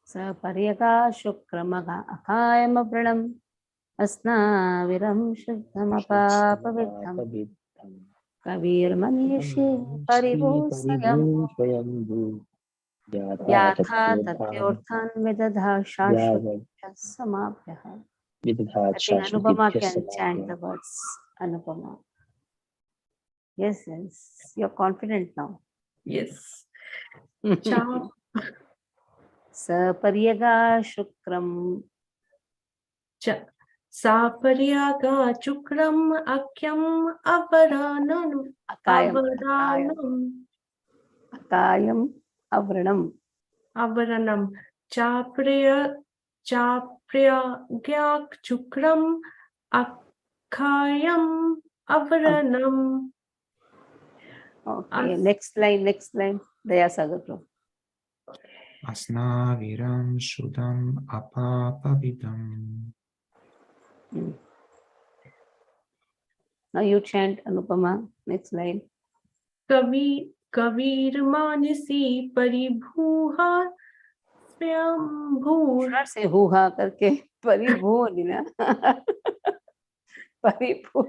Saparyaga Shukramaga Akaramavranam Asnaviram Shuddhamapapavidham Kavir Manishi Paribhusayam Yatha Tathyorthan Vedadha Shashwatibhyah Samabhyah. I think Anupama can chant the words. Anupama. Yes. You're confident now. Yes. Cha. Saparyaga Shukram. Saparyaga Chukram Akyam Avaranam. Akayam Avranam. Avaranam. Chapragyak Chukram Akayam Avaranam. Okay, next line. Daya Sagar. Asnaviram Sudam Apapavidam. Now you chant Anupama. Next line. Kavir Manisi Paribhuha Swayambhur. Should not say hoo-ha karke. Paribhu dina. Paribhu.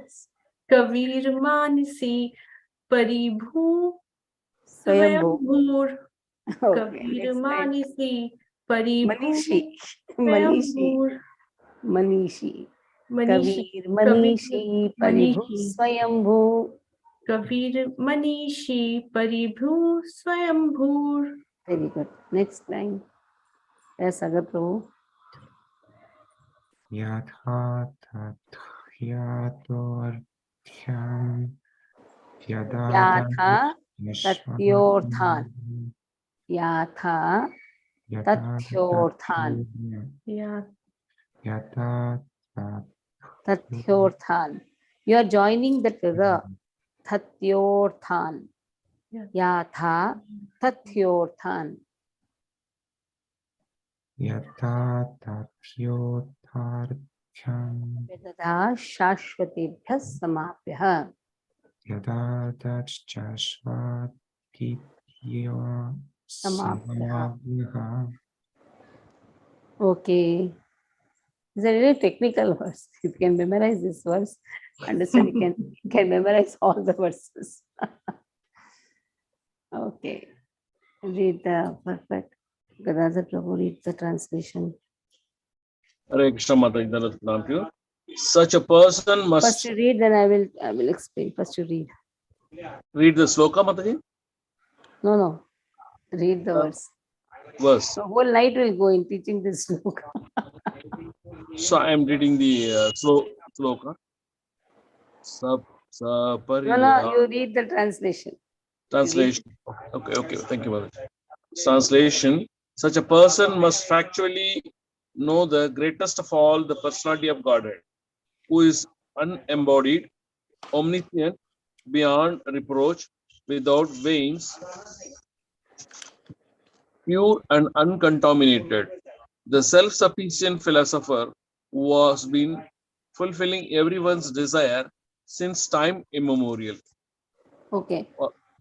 Kavir Manisi Paribhu Swayambhur. Kavir Manisi Paribhu Swayambhur. Manishi. Manishi. Kavir Manishi Paribhu Swayambhu. Kavir Manishi Paribhu Swayambhur. Very good. Next line. Yes, Sagar Prabhu. Yatha tathyatorthyam Yatha Tathyorthan. Yatha Tathyorthan. Yatha Tathyorthan. You are joining the ra. Tathyorthan. Yatha Tathyorthan. Yatha tathyortharthyam Vedadha Shashwatibhyah Samabhyah. Yada Dachashvatibhyo Samabhyah. Okay. It's a really technical verse. If you can memorize this verse, understand, you can memorize all the verses. Okay. Read the perfect. Gadadhar Prabhu, read the translation. Hare Krishna Mataji, Dharat Pranam to you. Such a person First must you read, then I will explain. First you read. read the sloka, Mataji. No. Read the verse. Verse. So whole night will go in teaching this book. So I am reading the sloka. No, you read the translation. Translation. Okay. Thank you, Mataji. Translation. Such a person must factually know the greatest of all, the personality of Godhead, who is unembodied, omniscient, beyond reproach, without veins, pure and uncontaminated. The self-sufficient philosopher who has been fulfilling everyone's desire since time immemorial. Okay.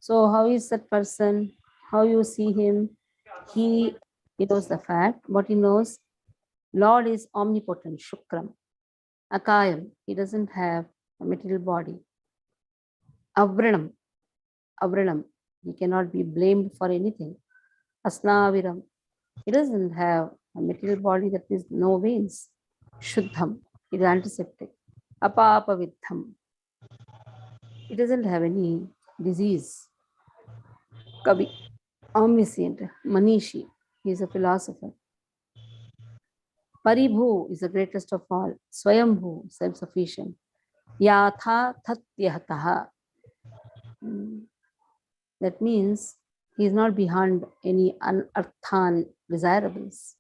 So how is that person? How you see him? He knows the fact. What he knows, Lord is omnipotent, Shukram. Akayam, he doesn't have a material body. Avranam, he cannot be blamed for anything. Asnaviram, he doesn't have a material body, that is no veins. Shuddham, it is antiseptic. Apapavidham, he doesn't have any disease. Kavi, omniscient. Manishi, he is a philosopher. Paribhu is the greatest of all. Swayambhu, self-sufficient. Yatha Tatyahataha. That means he is not behind any unarthan desirables.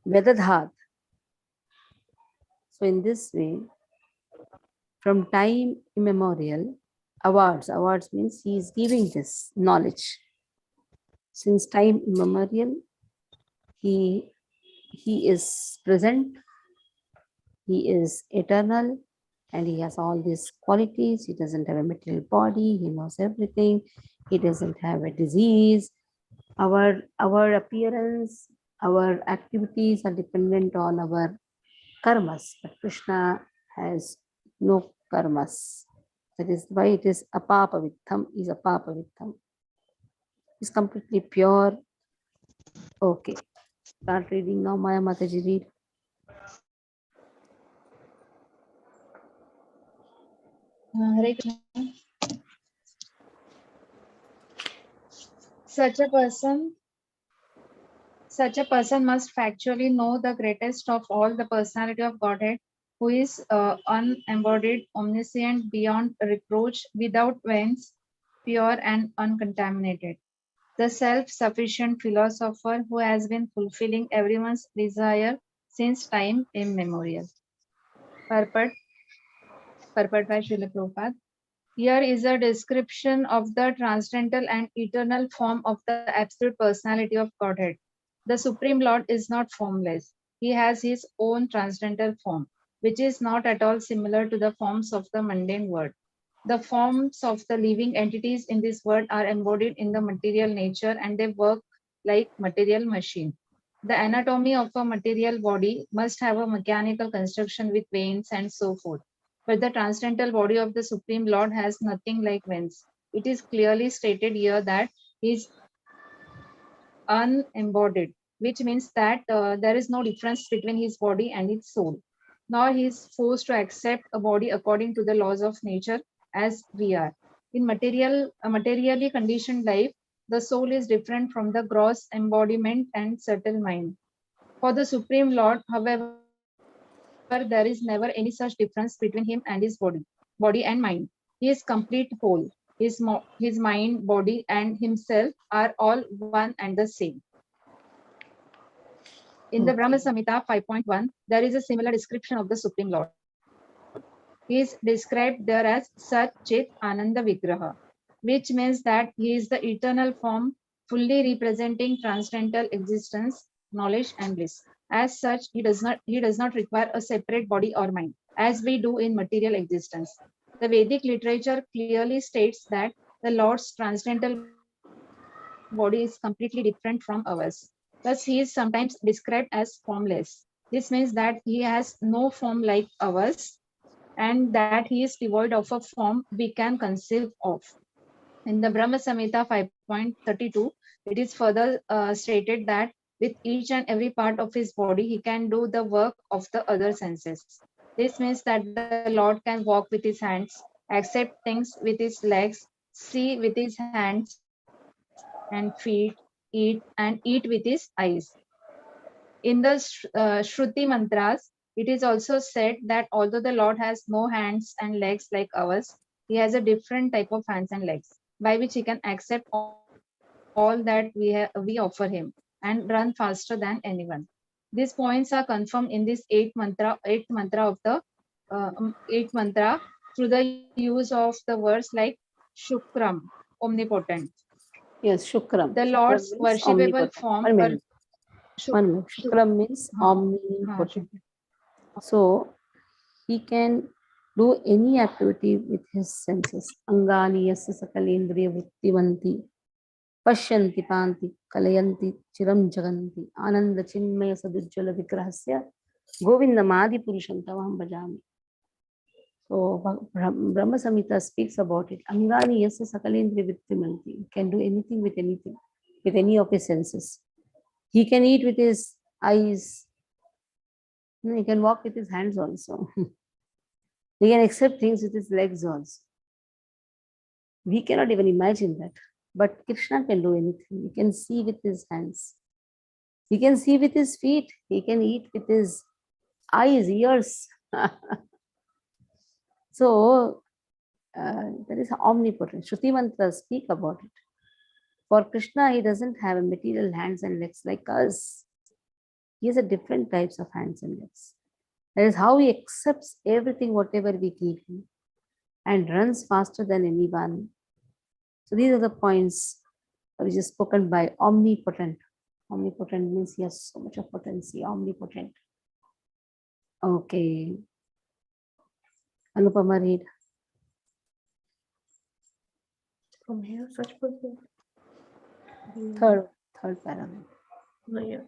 Vedadhat. So in this way, from time immemorial, awards means he is giving this knowledge. Since time immemorial, he is present, he is eternal, and he has all these qualities. He doesn't have a material body, he knows everything, he doesn't have a disease. Our appearance, our activities are dependent on our karmas, but Krishna has no karmas. That is why it is apapavittham, is apapavittham. Is completely pure. Okay. Start reading now, Maya Mataji, read. Hare Krishna. Such a person must factually know the greatest of all, the personality of Godhead, who is unembodied, omniscient, beyond reproach, without veins, pure and uncontaminated. The self-sufficient philosopher who has been fulfilling everyone's desire since time immemorial. Purport by Srila Prabhupada. Here is a description of the transcendental and eternal form of the absolute personality of Godhead. The Supreme Lord is not formless. He has his own transcendental form, which is not at all similar to the forms of the mundane world. The forms of the living entities in this world are embodied in the material nature and they work like material machine. The anatomy of a material body must have a mechanical construction with veins and so forth. But the transcendental body of the Supreme Lord has nothing like veins. It is clearly stated here that he is unembodied, which means that there is no difference between his body and its soul. Nor he is forced to accept a body according to the laws of nature as we are. In materially conditioned life, the soul is different from the gross embodiment and subtle mind. For the Supreme Lord, however, there is never any such difference between him and his body and mind. He is complete whole. His mind, body, and himself are all one and the same. In the Brahma Samhita 5.1, there is a similar description of the Supreme Lord. He is described there as Sat Chit Ananda Vigraha, which means that he is the eternal form, fully representing transcendental existence, knowledge, and bliss. As such, he does not require a separate body or mind, as we do in material existence. The Vedic literature clearly states that the Lord's transcendental body is completely different from ours. Thus, he is sometimes described as formless. This means that he has no form like ours, and that he is devoid of a form we can conceive of. In the Brahma Samhita 5.32, it is further stated that with each and every part of his body, he can do the work of the other senses. This means that the Lord can walk with his hands, accept things with his legs, see with his hands and feet, eat and eat with his eyes. In the Shruti mantras, it is also said that although the Lord has no hands and legs like ours, he has a different type of hands and legs by which he can accept all that we offer him and run faster than anyone. These points are confirmed in this eighth mantra of the eighth mantra through the use of the words like Shukram, omnipotent. Yes, Shukram. The Shukram Lord's means worshipable omnipotent. form. One minute. One minute. Shuk- Shukram means हाँ, omnipotent. So he can do any activity with his senses. Angani yasya sakalendriya vrittivanti pashyanti panti kalayanti chiram jaganti ananda chinmaya sadujjala vigrahasya govindamadi purusham tamaham bhajami. So Brahma Samhita speaks about it. Angani yasya sakalendriya vrittivanti. He can do anything with anything, with any of his senses. He can eat with his eyes. He can walk with his hands also. He can accept things with his legs also. We cannot even imagine that. But Krishna can do anything. He can see with his hands. He can see with his feet. He can eat with his eyes, ears. So, that is omnipotent. Shruti mantras speak about it. For Krishna, he doesn't have a material hands and legs like us. He has a different types of hands and legs. That is how he accepts everything, whatever we give him, and runs faster than anyone. So these are the points which is spoken by omnipotent. Omnipotent means he has so much of potency, omnipotent. Okay. Anupama, read. From here, such person. Third paragraph. Oh, yeah.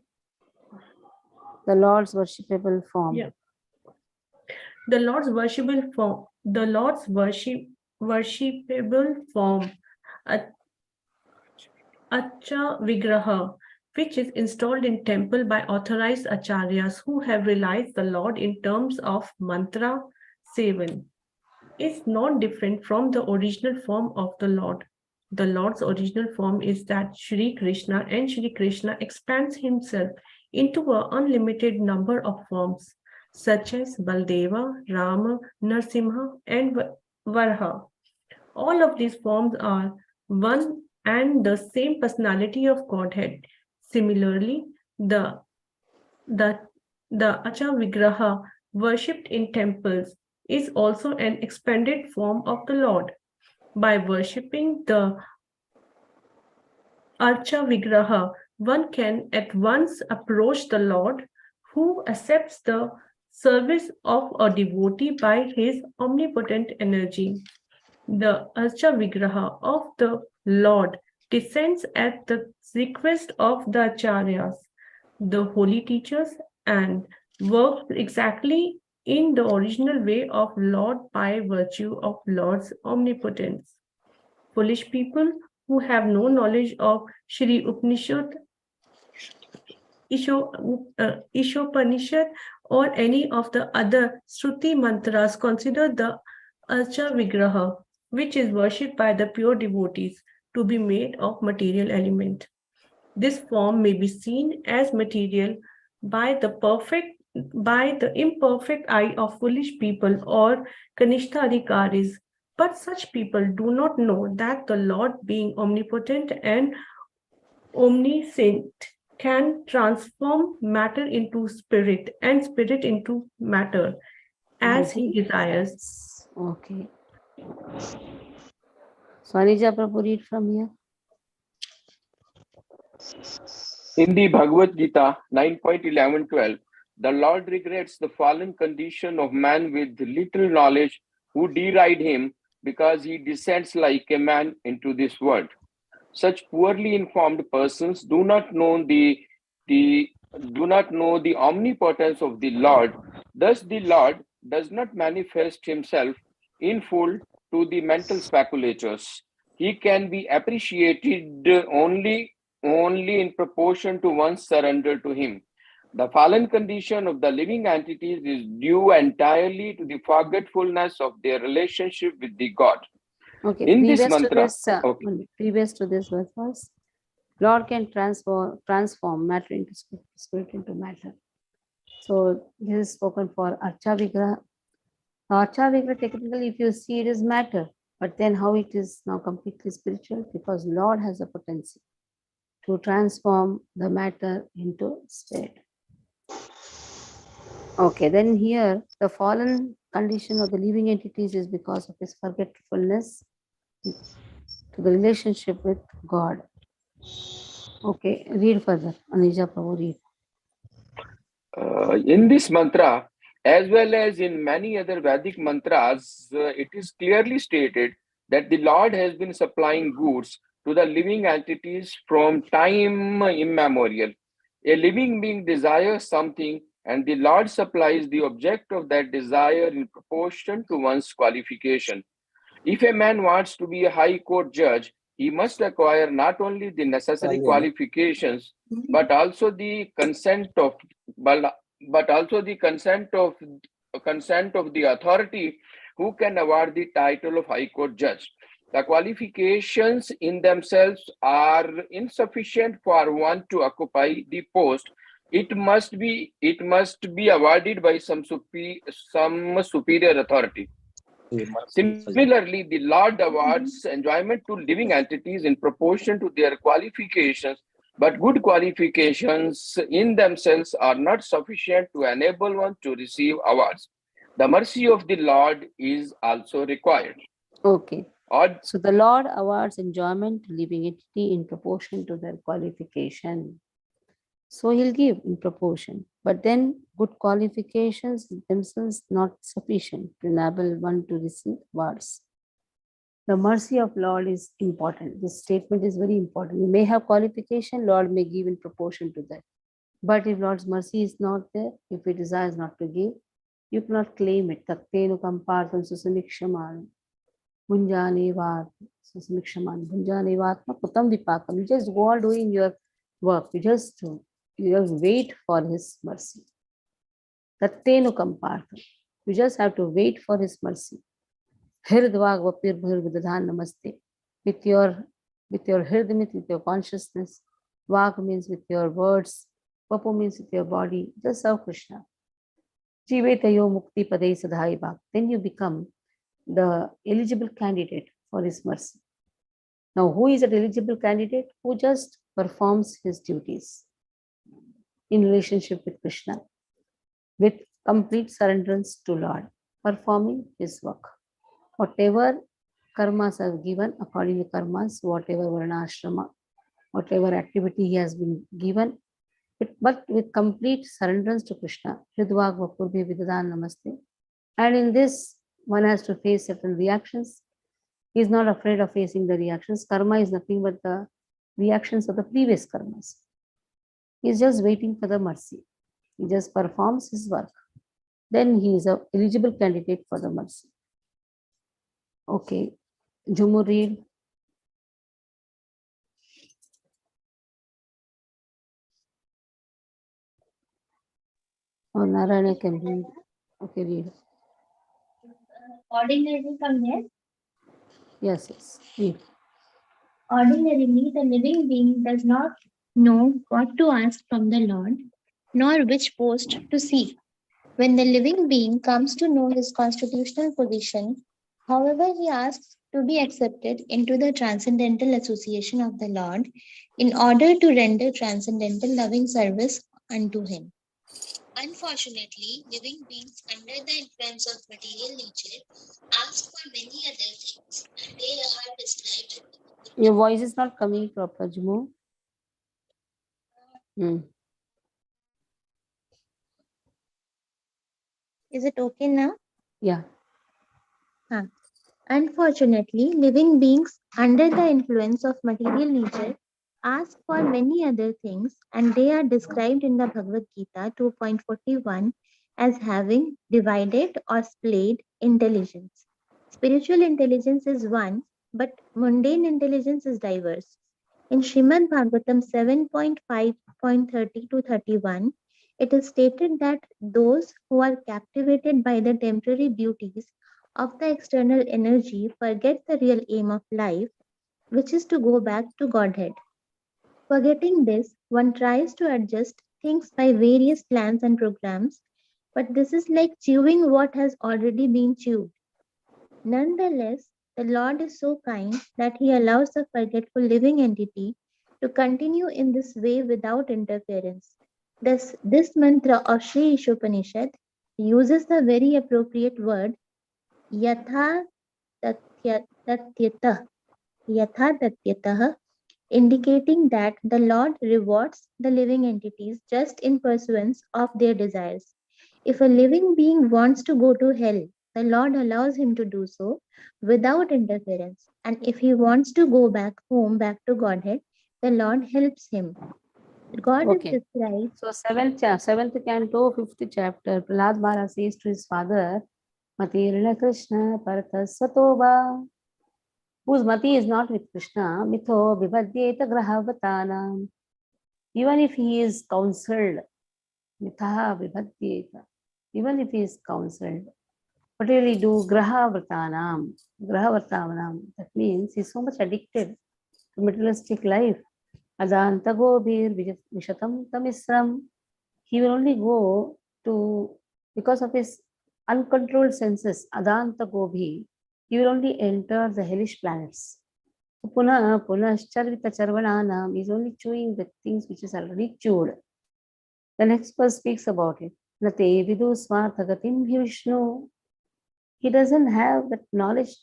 The Lord's worshipable form. Yeah. The Lord's worshipable form. The Lord's worshipable form. Acha Vigraha, which is installed in temple by authorized acharyas who have realized the Lord in terms of mantra seven, is not different from the original form of the Lord. The Lord's original form is that Shri Krishna, and Shri Krishna expands himself into an unlimited number of forms, such as Baldeva, Rama, Narsimha, and Varha. All of these forms are one and the same personality of Godhead. Similarly, the Acha Vigraha worshipped in temples is also an expanded form of the Lord. By worshipping the Archa Vigraha, one can at once approach the Lord, who accepts the service of a devotee by his omnipotent energy. The Archa Vigraha of the Lord descends at the request of the Acharyas, the holy teachers, and works exactly in the original way of Lord by virtue of Lord's omnipotence. Foolish people who have no knowledge of Shri Upanishad, Isopanisad, or any of the other Shruti mantras consider the Archa Vigraha, which is worshipped by the pure devotees, to be made of material element. This form may be seen as material by the imperfect eye of foolish people or Kanishta Adhikaris, but such people do not know that the Lord, being omnipotent and omniscient, can transform matter into spirit and spirit into matter as he desires. Okay. Swanija Prabhu, read from here. In the Bhagavad Gita 9.11-12, the Lord regrets the fallen condition of man with little knowledge who deride him because he descends like a man into this world. Such poorly informed persons do not know the do not know the omnipotence of the Lord. Thus, the Lord does not manifest himself in full to the mental speculators. He can be appreciated only in proportion to one's surrender to him. The fallen condition of the living entities is due entirely to the forgetfulness of their relationship with the God. Okay, In this previous to mantra, this, previous to this verse was, Lord can transform matter into spirit, spirit into matter. So this is spoken for Archa Vigraha. Now, Archa Vigraha, technically, if you see, it is matter, but then how it is now completely spiritual, because Lord has a potency to transform the matter into spirit. Okay, then here the fallen condition of the living entities is because of his forgetfulness to the relationship with God. Okay, read further. Anija Prabhu, read. In this mantra, as well as in many other Vedic mantras, it is clearly stated that the Lord has been supplying goods to the living entities from time immemorial. A living being desires something, and the Lord supplies the object of that desire in proportion to one's qualification. If a man wants to be a high court judge, he must acquire not only the necessary qualifications, but also the consent of but also the consent of the authority who can award the title of high court judge. The qualifications in themselves are insufficient for one to occupy the post. It must be awarded by some superior authority. Similarly, the Lord awards enjoyment to living entities in proportion to their qualifications, but good qualifications in themselves are not sufficient to enable one to receive awards. The mercy of the Lord is also required. Okay. So the Lord awards enjoyment to living entity in proportion to their qualification. So he'll give in proportion. But then good qualifications themselves not sufficient to enable one to receive awards. The mercy of Lord is important. This statement is very important. You may have qualification, Lord may give in proportion to that. But if Lord's mercy is not there, if he desires not to give, you cannot claim it. Taktenu kampartam susamikshaman. Bhunjane vat susamikshaman. Bhunjane vatma putam vipakam. You just go on doing your work. You just wait for his mercy. Taktenu kampartam. You just have to wait for his mercy. Hirdvag vapir bhirvidhan namaste. With your hirdmit, with your consciousness. Vag means with your words. Vapu means with your body. Just serve Krishna. Jivetayo mukti padai sadhai bhak. Then you become the eligible candidate for his mercy. Now, who is an eligible candidate? Who just performs his duties in relationship with Krishna, with complete surrenderance to Lord, performing his work. Whatever karmas are given, according to karmas, whatever varnashrama, whatever activity he has been given, but with complete surrenderance to Krishna. Hridvag vapurve vidadan namaste. And in this, one has to face certain reactions. He is not afraid of facing the reactions. Karma is nothing but the reactions of the previous karmas. He is just waiting for the mercy. He just performs his work. Then he is an eligible candidate for the mercy. Okay. Jumu, read. Or Narayana can read. Okay, read. Ordinarily from here. Yes, read. Ordinarily, the living being does not know what to ask from the Lord, nor which post to seek. When the living being comes to know his constitutional position, however, he asks to be accepted into the transcendental association of the Lord in order to render transcendental loving service unto him. Unfortunately, living beings under the influence of material nature ask for many other things, and they are described. Your voice is not coming proper, Jumu. Is it okay now? Yeah. Unfortunately, living beings under the influence of material nature ask for many other things, and they are described in the Bhagavad Gita 2.41 as having divided or splayed intelligence. Spiritual intelligence is one, but mundane intelligence is diverse. In Srimad Bhagavatam 7.5.30 to 31, it is stated that those who are captivated by the temporary beauties of the external energy forget the real aim of life, which is to go back to Godhead. Forgetting this, one tries to adjust things by various plans and programs, but this is like chewing what has already been chewed. Nonetheless, the Lord is so kind that He allows the forgetful living entity to continue in this way without interference. Thus, this mantra of Sri Isopanisad uses the very appropriate word yatha tatyatah, yatha tatyatah, indicating that the Lord rewards the living entities just in pursuance of their desires. If a living being wants to go to hell, the Lord allows him to do so without interference. And if he wants to go back home, back to Godhead, the Lord helps him. God is Okay. described. So seventh canto, 5th chapter, Prahlad Maharaj says to his father, Matirna Krishna Partha Satova, whose mati is not with Krishna, Mitho Vibhadyeta Grahavatana. Even if he is counseled, Mitha Vibhadyeta, even if he is counseled, what will he do? Grahavartanam, that means he's so much addicted to materialistic life. Adanta Gobir Vishatam Tamisram. He will only go to, because of his uncontrolled senses, Adanta Gobhi, he will only enter the hellish planets. Puna Charvita Charvananam is only chewing the things which is already chewed. The next verse speaks about it. Nate Vidu Smarthagatim Vishnu. He doesn't have that knowledge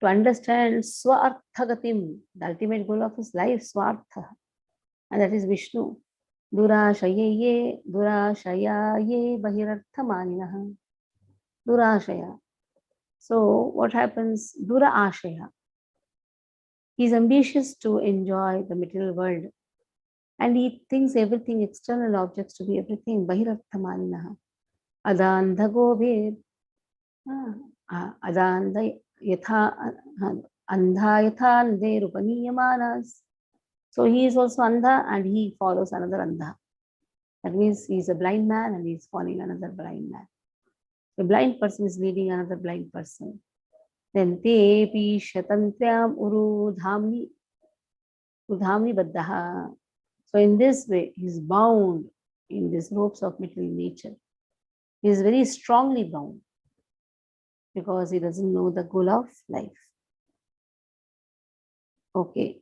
to understand Swarthagatim, the ultimate goal of his life, Swartha, and that is Vishnu. Durashaye Bahirarthamaninaha. Durashaya. So what happens? Dura Ashaya. He is ambitious to enjoy the material world, and he thinks everything, external objects, to be everything. Bahirarthamaninaha. Adandha Gobir. Adandha Yatha Andha Yatha Ande Rupaniyamanas. So he is also Andha and he follows another Andha. That means he is a blind man and he is following another blind man. A blind person is leading another blind person. Then Tepi Shatantyam Udhamni Baddhaha. So in this way, he is bound in these ropes of material nature. He is very strongly bound because he doesn't know the goal of life. Okay.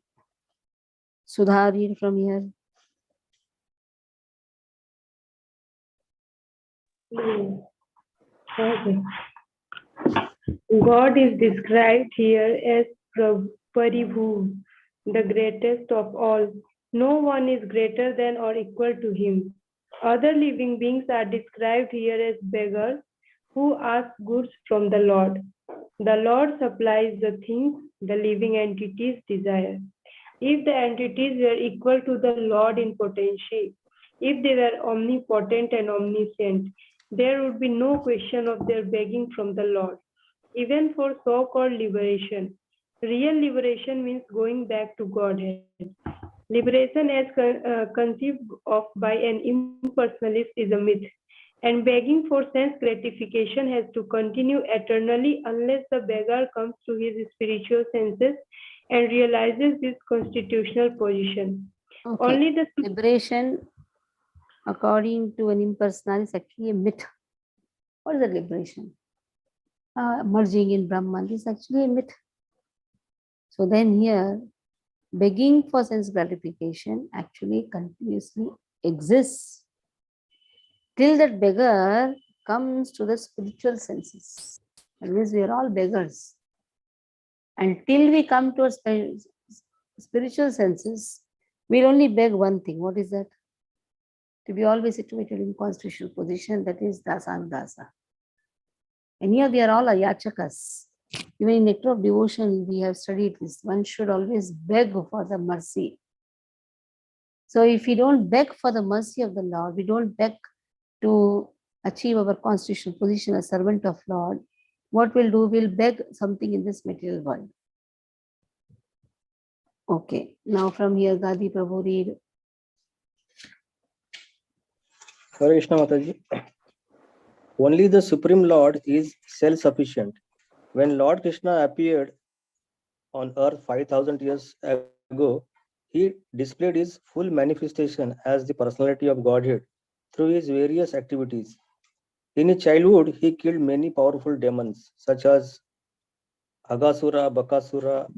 Sudha, read from here. Okay. God is described here as Paribhu, the greatest of all. No one is greater than or equal to him. Other living beings are described here as beggars who ask goods from the Lord. The Lord supplies the things the living entities desire. If the entities were equal to the Lord in potency, if they were omnipotent and omniscient, there would be no question of their begging from the Lord. Even for so-called liberation, real liberation means going back to Godhead. Liberation as conceived of by an impersonalist is a myth, and begging for sense gratification has to continue eternally unless the beggar comes to his spiritual senses and realizes this constitutional position. Okay. Only the liberation, according to an impersonal, is actually a myth. What is the liberation? Merging in Brahman is actually a myth. So then here, begging for sense gratification actually continuously exists till that beggar comes to the spiritual senses. That means we are all beggars. Until we come to our spiritual senses, we'll only beg one thing. What is that? To be always situated in constitutional position, that is dasandasa. And here we are all ayachakas. Even in Nectar of Devotion, we have studied this. One should always beg for the mercy So if we don't beg for the mercy of the Lord, we don't beg to achieve our constitutional position as servant of Lord, what we'll do, we'll beg something in this material world. Okay, now from here, Gadi Prabhu read. Hare Krishna Mataji. Only the Supreme Lord is self-sufficient. When Lord Krishna appeared on earth 5,000 years ago, he displayed his full manifestation as the personality of Godhead through his various activities. In his childhood, he killed many powerful demons such as Agasura, Bakasura,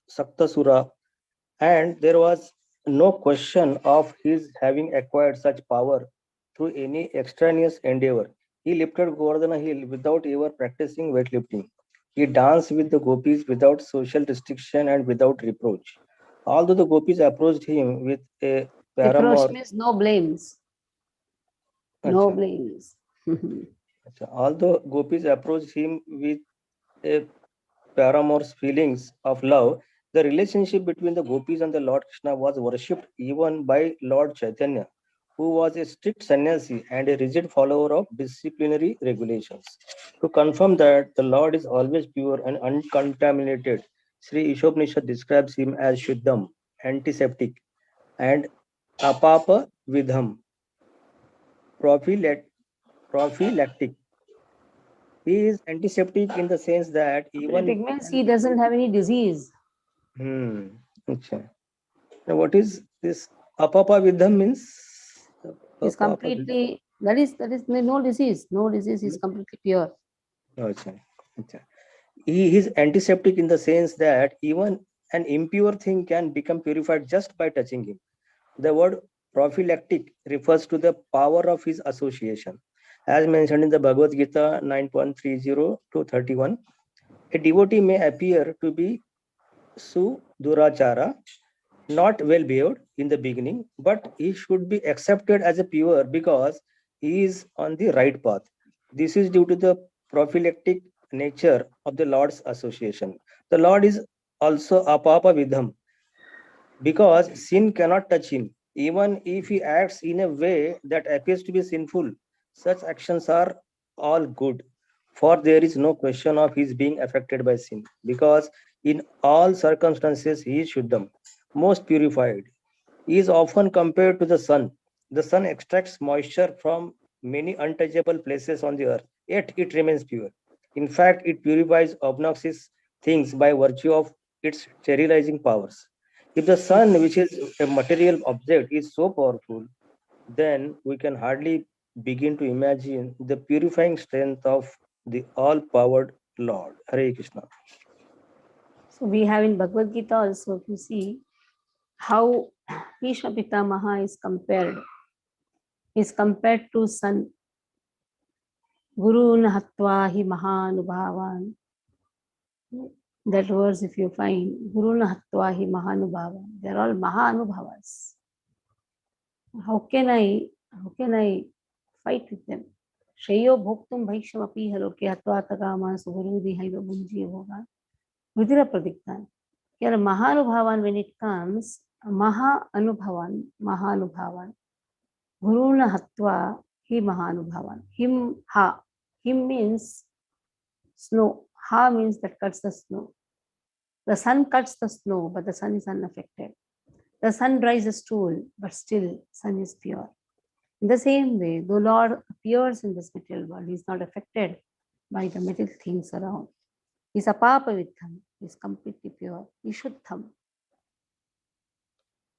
Saktasura, and there was no question of his having acquired such power through any extraneous endeavor. He lifted Govardhana hill without ever practicing weightlifting. He danced with the gopis without social restriction and without reproach. Although the gopis approached him with a Reproach paramour, means no blames. No Acha, blames. although gopis approached him with a paramour's feelings of love, the relationship between the gopis and the Lord Krishna was worshipped even by Lord Chaitanya, who was a strict sannyasi and a rigid follower of disciplinary regulations. To confirm that the Lord is always pure and uncontaminated, Sri Isopanisad describes him as Shuddham, antiseptic, and Apapa Vidham, prophylactic. He is antiseptic in the sense that even It means he doesn't have any disease. Okay. Now, what is this apapa vidham means? He's completely, that is no disease. No disease, he's completely pure. Okay. Okay. He is antiseptic in the sense that even an impure thing can become purified just by touching him. The word prophylactic refers to the power of his association. As mentioned in the Bhagavad Gita 9.30 to 31, a devotee may appear to be Sudurachara, not well behaved in the beginning, but he should be accepted as a pure because he is on the right path. This is due to the prophylactic nature of the Lord's association. The Lord is also apapa vidham because sin cannot touch him. Even if he acts in a way that appears to be sinful, such actions are all good, for there is no question of his being affected by sin, because in all circumstances he is Shuddham, most purified. He is often compared to the sun. The sun extracts moisture from many untouchable places on the earth, yet it remains pure. In fact, it purifies obnoxious things by virtue of its sterilizing powers. If the sun, which is a material object, is so powerful, then we can hardly begin to imagine the purifying strength of the all-powered Lord. Hare Krishna. So we have in Bhagavad Gita also, if you see how Bhishma Pitamaha is compared to sun. Guru Nahatva hi Mahanubhavan. That verse, if you find, Guru Nahatva hi Mahanubhavan. They're all Mahanubhavas. How can I fight with them? Shreyo bhoktum bhaiksham api haloke hatva tagama suguru dihaiva bunji bhoga. Vidira pradiktan. Here Mahanubhavan, when it comes, Mahanubhavan. Guruna hatva hi Mahanubhavan. Him means snow. Ha means that cuts the snow. The sun cuts the snow, but the sun is unaffected. The sun dries the stool, but still sun is pure. In the same way, the Lord appears in this material world. He is not affected by the material things around. He is apapavitham. He is completely pure. Ishuddham.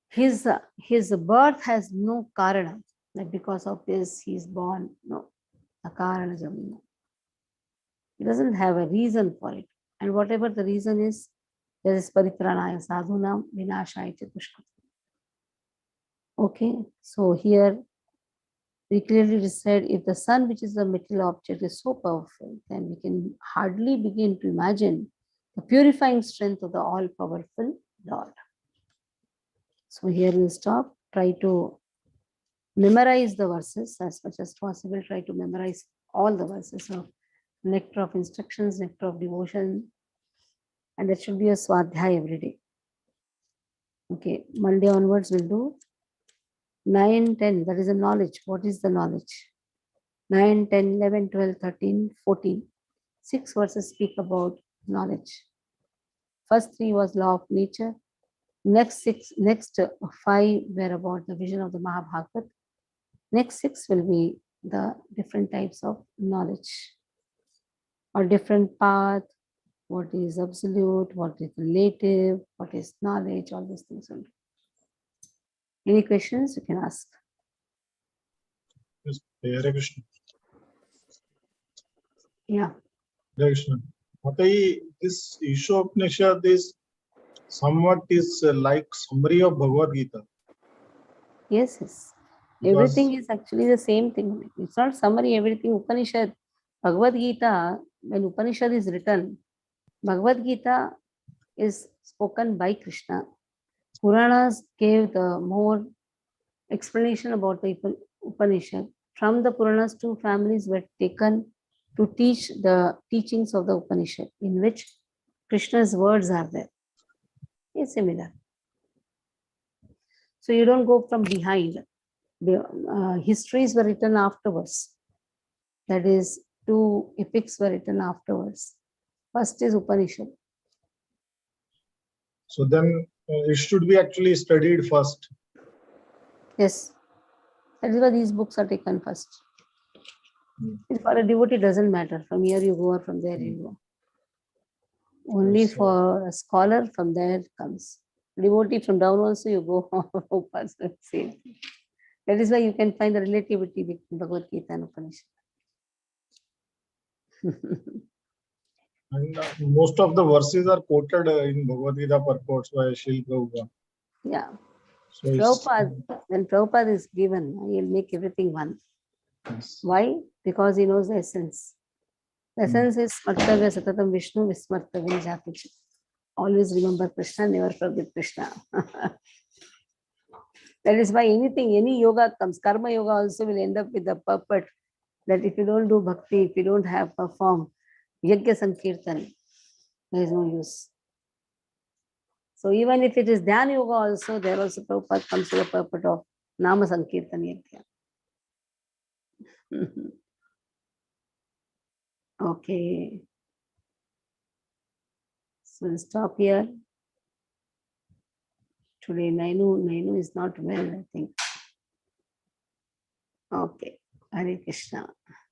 His birth has no karana, that because of this he is born. No. Akaranajam. He doesn't have a reason for it. And whatever the reason is, there is paritranaya sadhunam vinashaya chatushkati. Okay, so here we clearly said if the sun, which is the material object, is so powerful, then we can hardly begin to imagine the purifying strength of the all-powerful Lord. So here we'll stop. Try to memorize the verses as much as possible. Try to memorize all the verses of nectar of instructions, nectar of devotion, and that should be a swadhyaya every day. Okay, Monday onwards we'll do 9, 10. That is the knowledge. What is the knowledge? 9, 10, 11, 12, 13, 14. 6 verses speak about knowledge. First 3 was law of nature. Next 5 were about the vision of the Mahabharata. Next 6 will be the different types of knowledge or different path, what is absolute, what is relative, what is knowledge, all these things. Any questions you can ask? Yes, Hare Krishna. Yeah. Hare Krishna. Mataji, this Isopanisad is somewhat like summary of Bhagavad Gita. Yes, yes. Because Everything is actually the same thing. It's not summary, everything. Upanishad, Bhagavad Gita, when Upanishad is written, Bhagavad Gita is spoken by Krishna. Puranas gave the more explanation about the Upanishad. From the Puranas, 2 families were taken to teach the teachings of the Upanishad, in which Krishna's words are there. It's similar. So you don't go from behind. The histories were written afterwards. That is, 2 epics were written afterwards. First is Upanishad. so then it should be actually studied first. Yes. That is why these books are taken first. For a devotee, it doesn't matter. From here you go or from there you go. Only for a scholar, from there comes. Devotee from down also you go. Same. That is why you can find the relativity between Bhagavad Gita and Upanishad. And most of the verses are quoted in Bhagavad Gita purports by Srila Prabhupada. Yeah. So it's, Prabhupada, when Prabhupada is given, he'll make everything one. yes. Why? Because he knows the essence. The essence is Smartavya Satatam Vishnu Vismartavya Jakuchi. Always remember Krishna, never forget Krishna. That is why anything, any yoga comes, karma yoga also will end up with the purport that if you don't do bhakti, if you don't have perform Yajna Sankirtan, there is no use. So even if it is Dhyan yoga also, there also Prabhupada comes to the purport of Nama Sankirtan Yajna. Okay. So we'll stop here. Today Nainu is not well, I think. Okay. Hare Krishna.